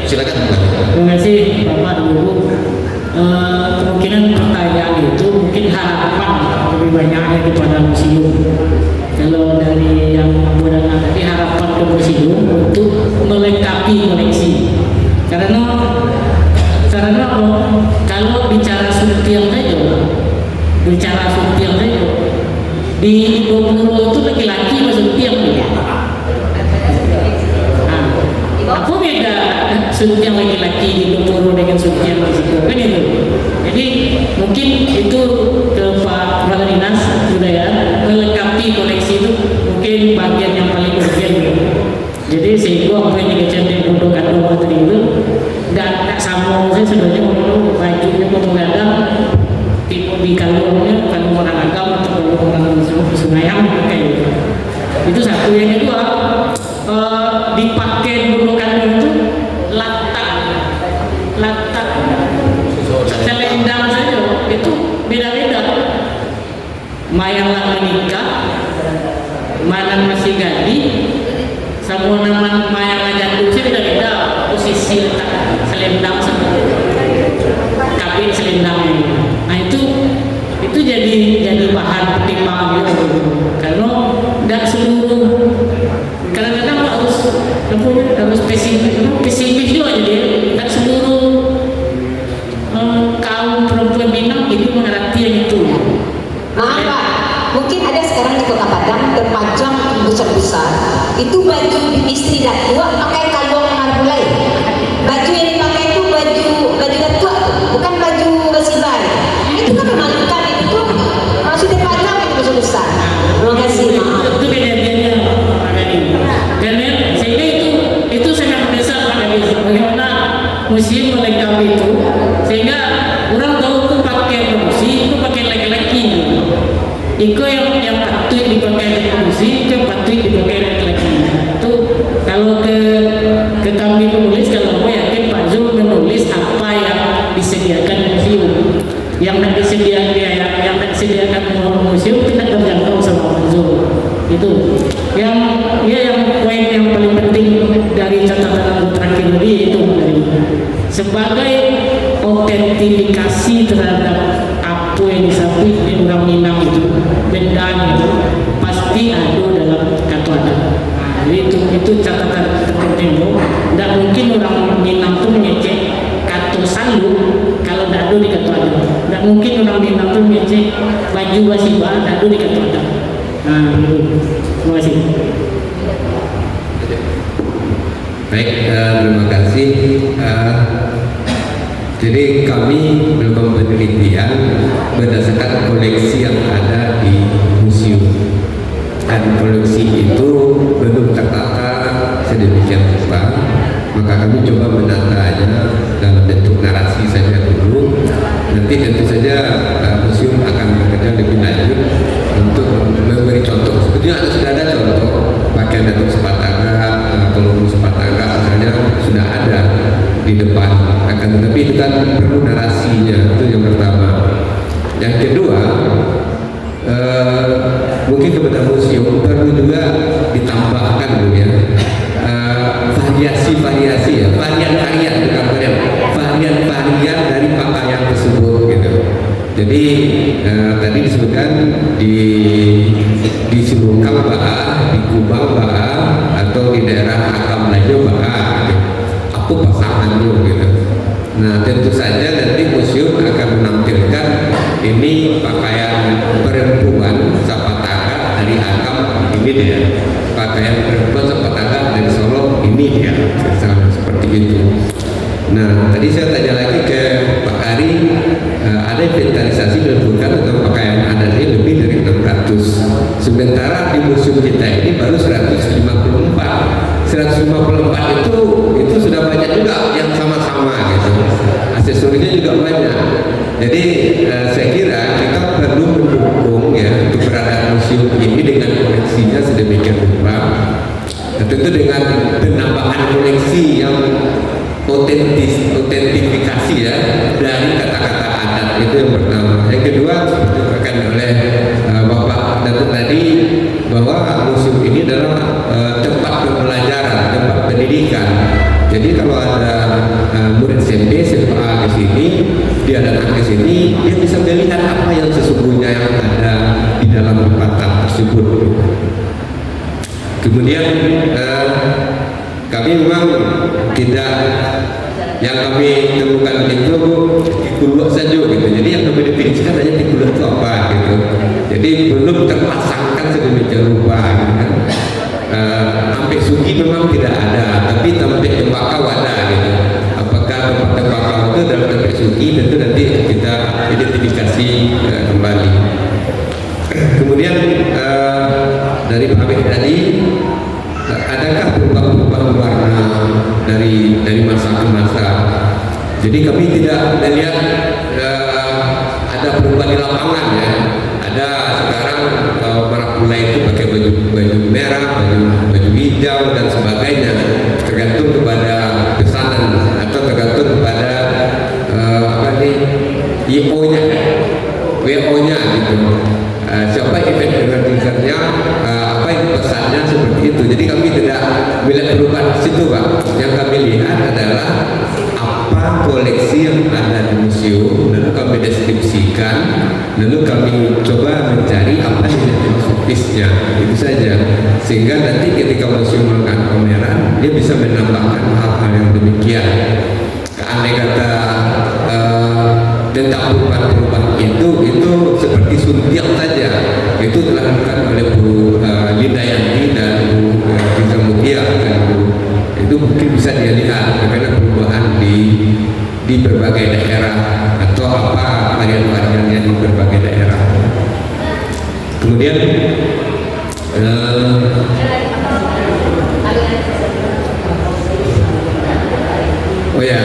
silakan Pak. Terima kasih Bapak dan Ibu. Kemungkinan pertanyaan itu mungkin harapan lebih banyaknya kepada museum. Kalau dari yang Budana tadi harapan ke museum untuk melengkapi koleksi. Karena kalau bicara Suntiang saja, di Bogor itu laki-laki masuk tiang ya. Apa beda Suntiang laki-laki di Bogor dengan Suntiang di situ kan itu. Jadi mungkin itu ke Pak Kepala Dinas Budaya melengkapi koleksi itu mungkin bagian yang paling urgent. Jadi sehingga apa yang dikejar untuk kandung tadi itu dan sama saya sebenarnya mau bajunya mau gadang di kandungnya kandung orang agama atau orang sungai kayak gitu. Itu satu. Yang kedua dipakai bulu kandung itu latak selendang saja itu beda-beda. Mayang menikah, mana masih gadis, sama nama mayang jatuh sih beda-beda posisi letak selendang sama kabin selendang ini. Nah itu jadi bahan pertimbangan gitu. Karena tidak seluruh kadang-kadang harus pesimis juga jadi tidak seluruh kaum perempuan Minang ini mengerti yang itu. Maaf Pak, mungkin ada sekarang di Kota Padang terpajang besar-besar itu baju istri datua pakai kalung marbulai. Baju yang dipakai itu baju datua, bukan baju basibar. Itu kan memalukan itu sudah panjang itu besar-besar. Terima kasih. Itu beda-bedanya karena sehingga itu sangat mendesak pada bagaimana museum melengkapi itu sehingga orang tahu itu pakai produksi itu pakai laki-laki. Itu yang patut dipakai produksi, itu patut dipakai laki-laki. Itu kalau ke kami penulis, kalau mau yakin Pak Zul menulis apa yang disediakan museum, yang tidak disediakan museum tidak terjangkau sama Pak Zul. Itu yang poin yang paling penting dari catatan terakhir tadi itu dari sebagai autentifikasi terhadap apa yang disebut di orang Minang itu bendanya itu pasti ada dalam kartu adat. Jadi itu catatan terpenting. Tidak mungkin orang Minang itu mengecek kartu sandu kalau tidak ada di kartu adat. Tidak mungkin orang Minang itu mengecek baju wasiba tidak ada di kartu adat. Nah itu. Terima kasih. Baik, terima kasih. Jadi kami melakukan penelitian berdasarkan koleksi yang ada di museum dan koleksi itu belum tertata sedemikian rupa, maka kami coba menatanya dalam bentuk narasi saja dulu. Nanti tentu saja museum akan bekerja lebih lanjut untuk memberi contoh. Sebetulnya sudah ada contoh pakaian datuk sepatangga, peluru sepatangga misalnya sudah ada di depan, akan tetapi itu kan perlu narasinya, itu yang pertama. Yang kedua, mungkin kepada museum perlu juga ditambahkan dulu ya variasi-variasi ya, varian-varian dari pakaian tersebut gitu. Jadi tadi disebutkan di Sulungkang Ba'a, di Kubang Ba'a, atau di daerah Akam Lajo Ba'a gitu. Nah, tentu saja nanti museum akan menampilkan ini pakaian perempuan Sapataga dari Agam, ini dia pakaian perempuan Sapataga dari Solo, ini dia seperti itu. Nah, tadi saya tanya lagi ke Pak Ari, ada inventarisasi dilakukan untuk pakaian adat ini lebih dari 600. Sementara di museum kita ini baru 154. 154 itu sudah banyak juga yang sama-sama gitu. Aksesorinya juga banyak. Jadi saya kira kita perlu mendukung ya keberadaan museum ini dengan koleksinya sedemikian rupa. Tentu dengan penambahan koleksi yang otentifikasi ya dari kata-kata adat, itu yang pertama. Yang kedua disampaikan oleh Bapak Datuk tadi bahwa museum ini adalah tempat pembelajaran, tempat pendidikan. Jadi kalau ada murid SMP, SMA di sini, dia datang ke sini, dia bisa melihat apa yang sesungguhnya yang ada di dalam pepatah tersebut. Kemudian kami memang tidak, yang kami temukan itu tikuluk saja gitu. Jadi yang kami definisikan hanya tikuluk itu apa gitu. Jadi belum terpasangkan sedemikian rupa gitu kan. Tampik sugi memang tidak ada, tapi tampik tembakau ada gitu. Apakah tempat tembakau itu dalam tampik sugi, tentu nanti kita identifikasi kembali. Kemudian dari Pak Abid tadi, adakah perubahan warna dari masa ke masa? Jadi kami tidak melihat ada perubahan di lapangan ya. Ada sekarang para pula itu pakai baju merah, baju hijau dan sebagainya, tergantung kepada pesanan atau tergantung kepada IO-nya, WO-nya gitu. Siapa event organizer-nya, apa yang pesannya seperti itu. Jadi kami tidak melihat perubahan di situ, Pak. Yang kami lihat adalah apa koleksi yang ada di museum, lalu kami deskripsikan, lalu kami coba mencari apa nilai filosofisnya, itu saja. Sehingga nanti ketika museum melakukan pameran, dia bisa menambahkan hal-hal yang demikian. Andai kata tentang perubahan itu seperti suntiang saja, itu dilakukan oleh Bu Linda Yanti dan Bu Riza Mutia kan, Bu. Itu mungkin bisa dia lihat bagaimana perubahan di berbagai daerah atau apa varian-variannya di berbagai daerah. Kemudian oh ya,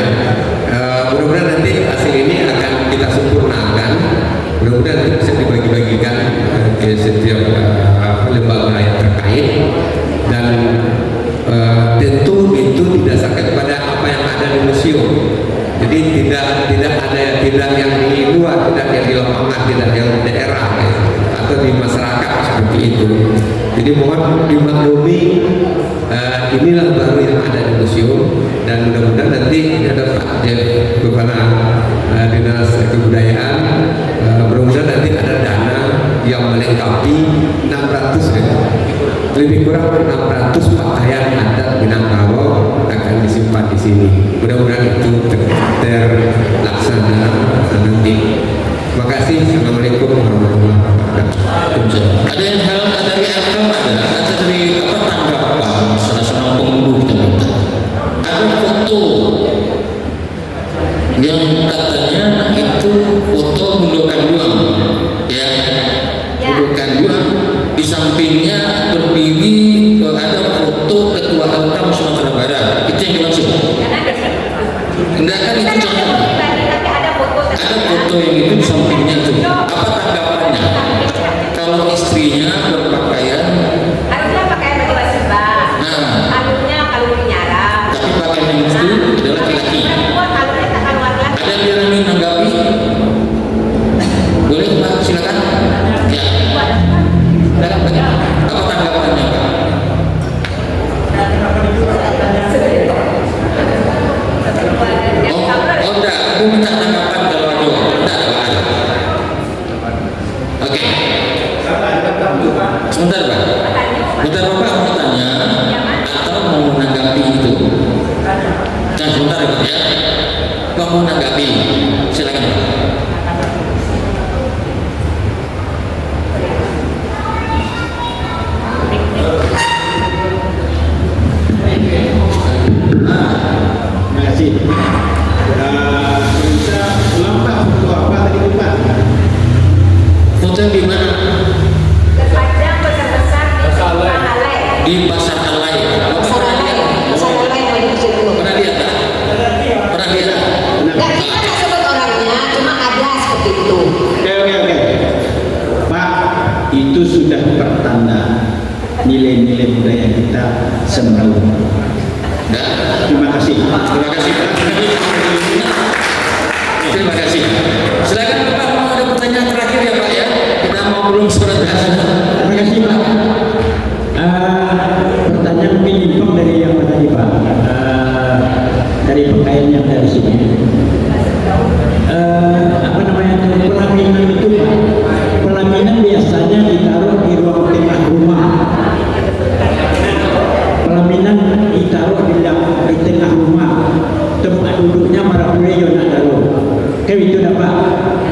mudah-mudahan nanti hasil ini akan kita sempurnakan. Mudah-mudahan nanti bisa dibagi-bagikan ke setiap lembaga yang terkait, dan tentu itu didasarkan pada apa yang ada di museum. Jadi tidak ada yang di luar, tidak yang di lapangan, tidak yang di daerah atau di masyarakat seperti itu. Jadi mohon dimaklumi, inilah baru yang ada di museum, dan mudah-mudahan nanti ada Pak Jeff Kepala Dinas Kebudayaan, mudah-mudahan nanti ada dana yang melengkapi 600 ya. Lebih kurang 600 pakaian adat Minangkabau akan disimpan di sini. Mudah-mudahan itu terlaksana nanti. Terima kasih. Assalamualaikum warahmatullahi wabarakatuh. Ada yang hal dari Agam, ada dari apa tanggapan salah seorang pengunduh kita minta. Ada foto yang katanya itu foto Mundokan Juang, ya, Mundokan Juang. Di sampingnya berdiri ada foto Ketua Agam Sumatera Barat. Itu yang dimaksud? Enggak kan, itu contoh. Ada foto yang itu di sampingnya itu. Apa tanggapannya? Kalau istrinya berpakaian, harusnya pakaian baju basibah, alurnya kalung nyara, tapi pakaian yang itu adalah laki-laki. Ada yang berani menanggapi? Boleh Pak, silakan. Ya. Apa tanggapannya Pak? Oh enggak, aku minta tanggapan kalau ada. Enggak ada. Oke. Sebentar Pak. Bentar Bapak mau tanya atau mau menanggapi itu? Nah sebentar ya Pak ya. Pak mau menanggapi? Silakan Pak. Terima kasih. Bisa lambat untuk apa tadi Pak? Foto di mana? Terpanjang besar-besar di Mahalai. Di Pasar Alai. Pasar Alai yang di situ. Pernah lihat tak? Pernah lihat? Nggak, kita nggak sebut orangnya, cuma ada seperti itu. Oke. Pak, itu sudah pertanda nilai-nilai budaya kita semrawut. Nah, Terima kasih. terima kasih Pak. Terima kasih. Silakan Pak, mau ada pertanyaan terakhir ya Pak ya? Kita mau belum surat Terima kasih Pak. Pertanyaan mungkin nyimpang dari yang tadi Pak. Dari pakaian yang dari sini. Apa namanya itu pelaminan itu Pak? Pelaminan biasanya ditaruh di ruang tengah rumah. Pelaminan ditaruh di tengah rumah. Tempat duduknya marakuyo nak taruh. Kayak itu dah Pak.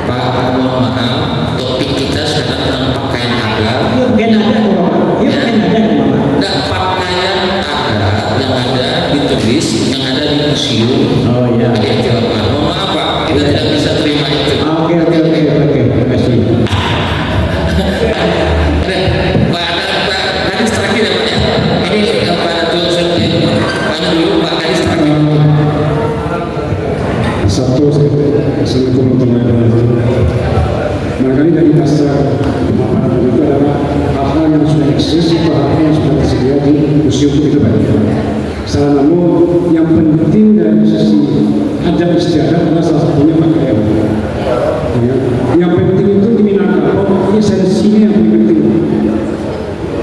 Pak, mohon maaf, topik kita sekarang tentang pakaian adat. Iya mungkin ada Pak. Iya mungkin ada Pak. Dan pakaian adat yang ada ditulis, yang ada di museum. Oh iya. Ada yang jawab. Mohon maaf Pak, kita tidak bisa terima itu. Oke. Terima kasih. Pak, ada hadis terakhir ya Pak ya. Ini Pak Datuk Tanya dulu Pak, hadis terakhir. Satu, Assalamualaikum warahmatullahi wabarakatuh. Barangkali dari dasar pemaparan itu adalah hal-hal yang sudah eksis atau hal-hal yang sudah tersedia di museum itu Pak. Salah namun yang penting dari sisi adat istiadat adalah salah satunya pakaian. Ya. Yang penting itu di Minangkabau esensinya yang paling penting.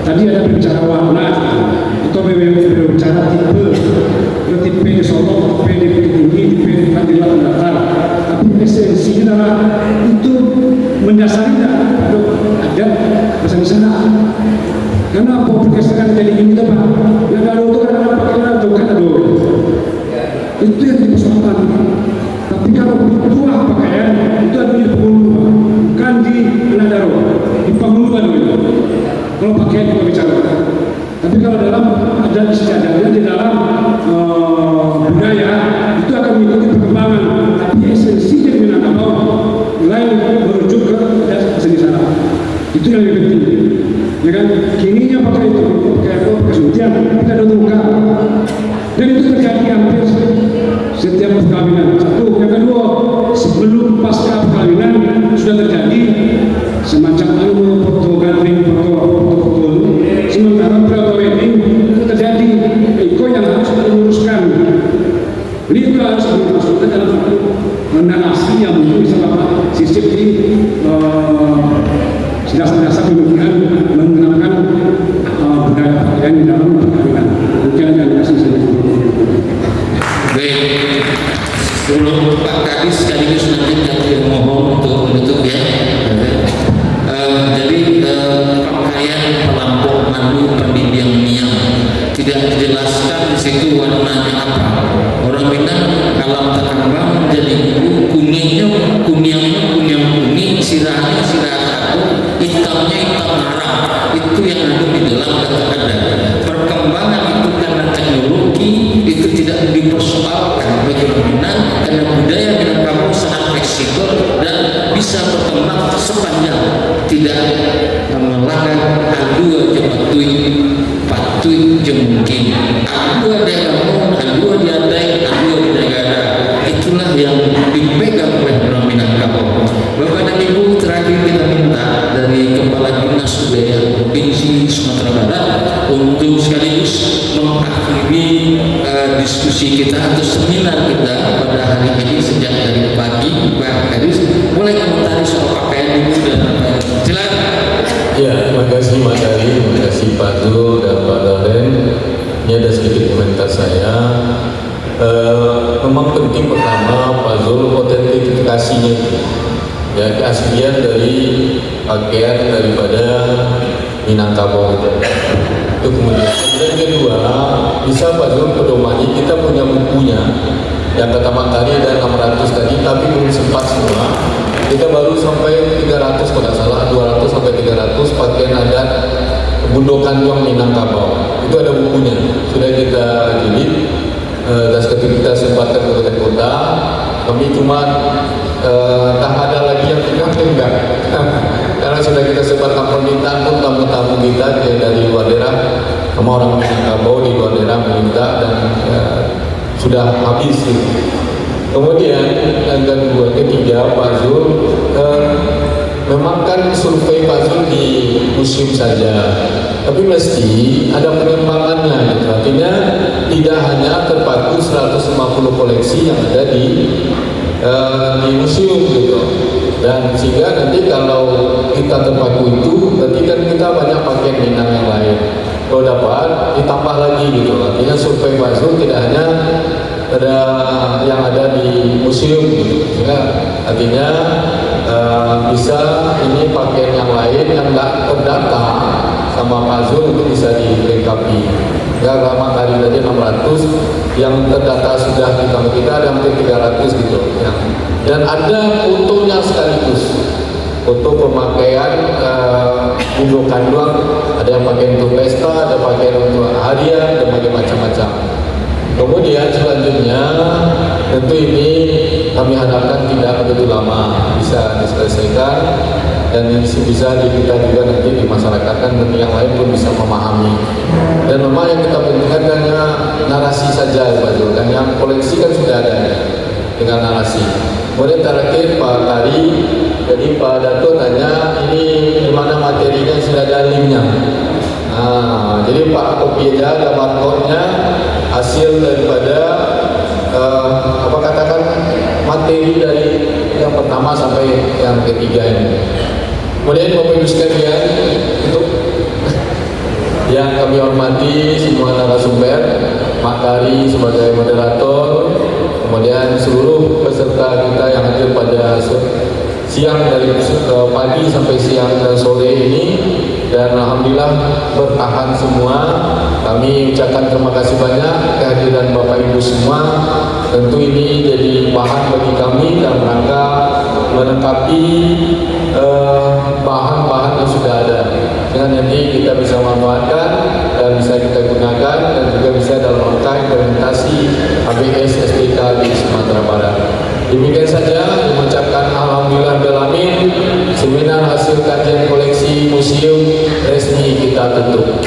Tadi ada berbicara warna atau berbicara tipe di Solo, tipe di tinggi, tipe di Kadilan datar. Tapi esensinya adalah itu mendasari adat bahasa di sana. Karena apa pergeseran jadi ini tuh Pak? Yang ada itu kan pakaian itu kan ada. Itu yang dipersoalkan. Tapi kalau buah pakaian itu ada di penghulu, bukan di Nadaro, di penghulu itu. Kalau pakaian kita bicara. Tapi kalau dalam adat istiadatnya di dalam budaya itu akan mengikuti perkembangan. Tapi esensinya di Minangkabau lain merujuk ke adat seni sana. Itu yang lebih penting. Ya kan? Kininya pakai itu, pakai suntian, kita ada muka. Dan itu terjadi hampir setiap perkawinan. Satu, yang kedua, sebelum pasca perkawinan sudah terjadi semacam foto gandeng, foto. Sementara pre-wedding itu terjadi. Iko yang harus diluruskan. Itu harus dimasukkan dalam narasi yang mungkin bisa Bapak sisip di dasar-dasar pemikiran menerapkan budaya pakaian di dalam perkawinan. Mungkin akan dikasih saja. Baik, sebelum Pak Kadis sekaligus nanti kami mohon untuk menutup ya. Jadi pakaian pelampung madu pendidian Miang tidak dijelaskan di situ warnanya apa. Orang Minang kalau terkembang menjadi kuningnya kuning, sirahnya sirah satu, hitamnya hitam merah. Itu yang ada di dalam kata-kata. Perkembangan itu karena teknologi itu tidak dipersoalkan bagi orang Minang karena budaya Minangkabau sangat fleksibel dan bisa berkembang sepanjang tidak melanggar adua patui jemungkin adua degamun, adua diadai, adua di negara. Itulah yang dipegang oleh orang Minangkabau. Bapak dan Ibu, terakhir kita minta dari Kepala Dinas Budaya Provinsi Sumatera Barat untuk sekaligus mengakhiri diskusi kita atau seminar kita pada hari ini sejak dari pagi. Pak Kadis boleh komentari soal pakaian ibu dan apa? Silakan. Ya, terima kasih Mas Ari, terima kasih Pak Zul dan Pak Daren. Ini ada sedikit komentar saya. Memang penting pertama Pak Zul otentifikasinya, ya keaslian dari pakaian daripada Minangkabau itu. Kemudian kedua bisa Pak Zul pedomani, kita punya bukunya yang kata Matahari ada 600 tadi, tapi belum sempat semua. Kita baru sampai 300 kalau tidak salah, 200 sampai 300 pakaian adat Bundokan Minangkabau. Itu ada bukunya, sudah kita jilid. Dan ketika kita sebarkan ke kota-kota, kami cuma tak ada lagi yang enggak. Karena sudah kita sebarkan permintaan pun tamu-tamu kita dari luar daerah, sama orang Minangkabau di luar daerah meminta dan sudah habis. Kemudian yang kedua, ketiga, Pak Zul, memang kan survei Pak Zul di museum saja, tapi mesti ada pengembangannya gitu. Artinya tidak hanya terpaku 150 koleksi yang ada di museum gitu. Dan sehingga nanti kalau kita terpaku itu, berarti kan kita banyak pakaian Minang yang lain. Kalau dapat ditambah lagi gitu. Artinya survei Pak Zul tidak hanya ada yang ada di museum gitu. Sehingga artinya bisa ini pakaian yang lain yang nggak terdata sama Pak Zul itu bisa dilengkapi. Ya, lama tadi 600 yang terdata sudah kita ada hampir 300 gitu ya. Dan ada fotonya sekaligus, foto pemakaian Bundokan doang, ada yang pakai untuk pesta, ada pakaian untuk harian, dan pakai macam-macam. Kemudian selanjutnya tentu ini kami harapkan tidak begitu lama bisa diselesaikan dan bisa kita juga nanti di masyarakat kan tentu yang lain pun bisa memahami. Dan memang yang kita pentingkan hanya narasi saja Pak Zul, dan yang koleksi kan sudah ada dengan narasi. Kemudian terakhir Pak Tari, jadi Pak Dato tanya ini di mana materinya sudah ada linknya. Jadi Pak kopi aja ada barcode-nya, hasil daripada apa katakan materi dari yang pertama sampai yang ketiga ini. Kemudian Bapak Ibu sekalian, untuk yang kami hormati semua narasumber, Mak Tari sebagai moderator, kemudian seluruh peserta kita yang hadir pada siang dari pagi sampai siang dan sore ini, dan alhamdulillah bertahan semua. Kami ucapkan terima kasih banyak kehadiran Bapak Ibu semua. Tentu ini jadi bahan bagi kami dalam rangka melengkapi bahan-bahan yang sudah ada, dengan nanti kita bisa manfaatkan dan bisa kita gunakan dan juga bisa dalam rangka implementasi ABS SDK di Sumatera Barat. Demikian saja, mengucapkan alhamdulillah seminar hasil kajian koleksi museum resmi kita tutup.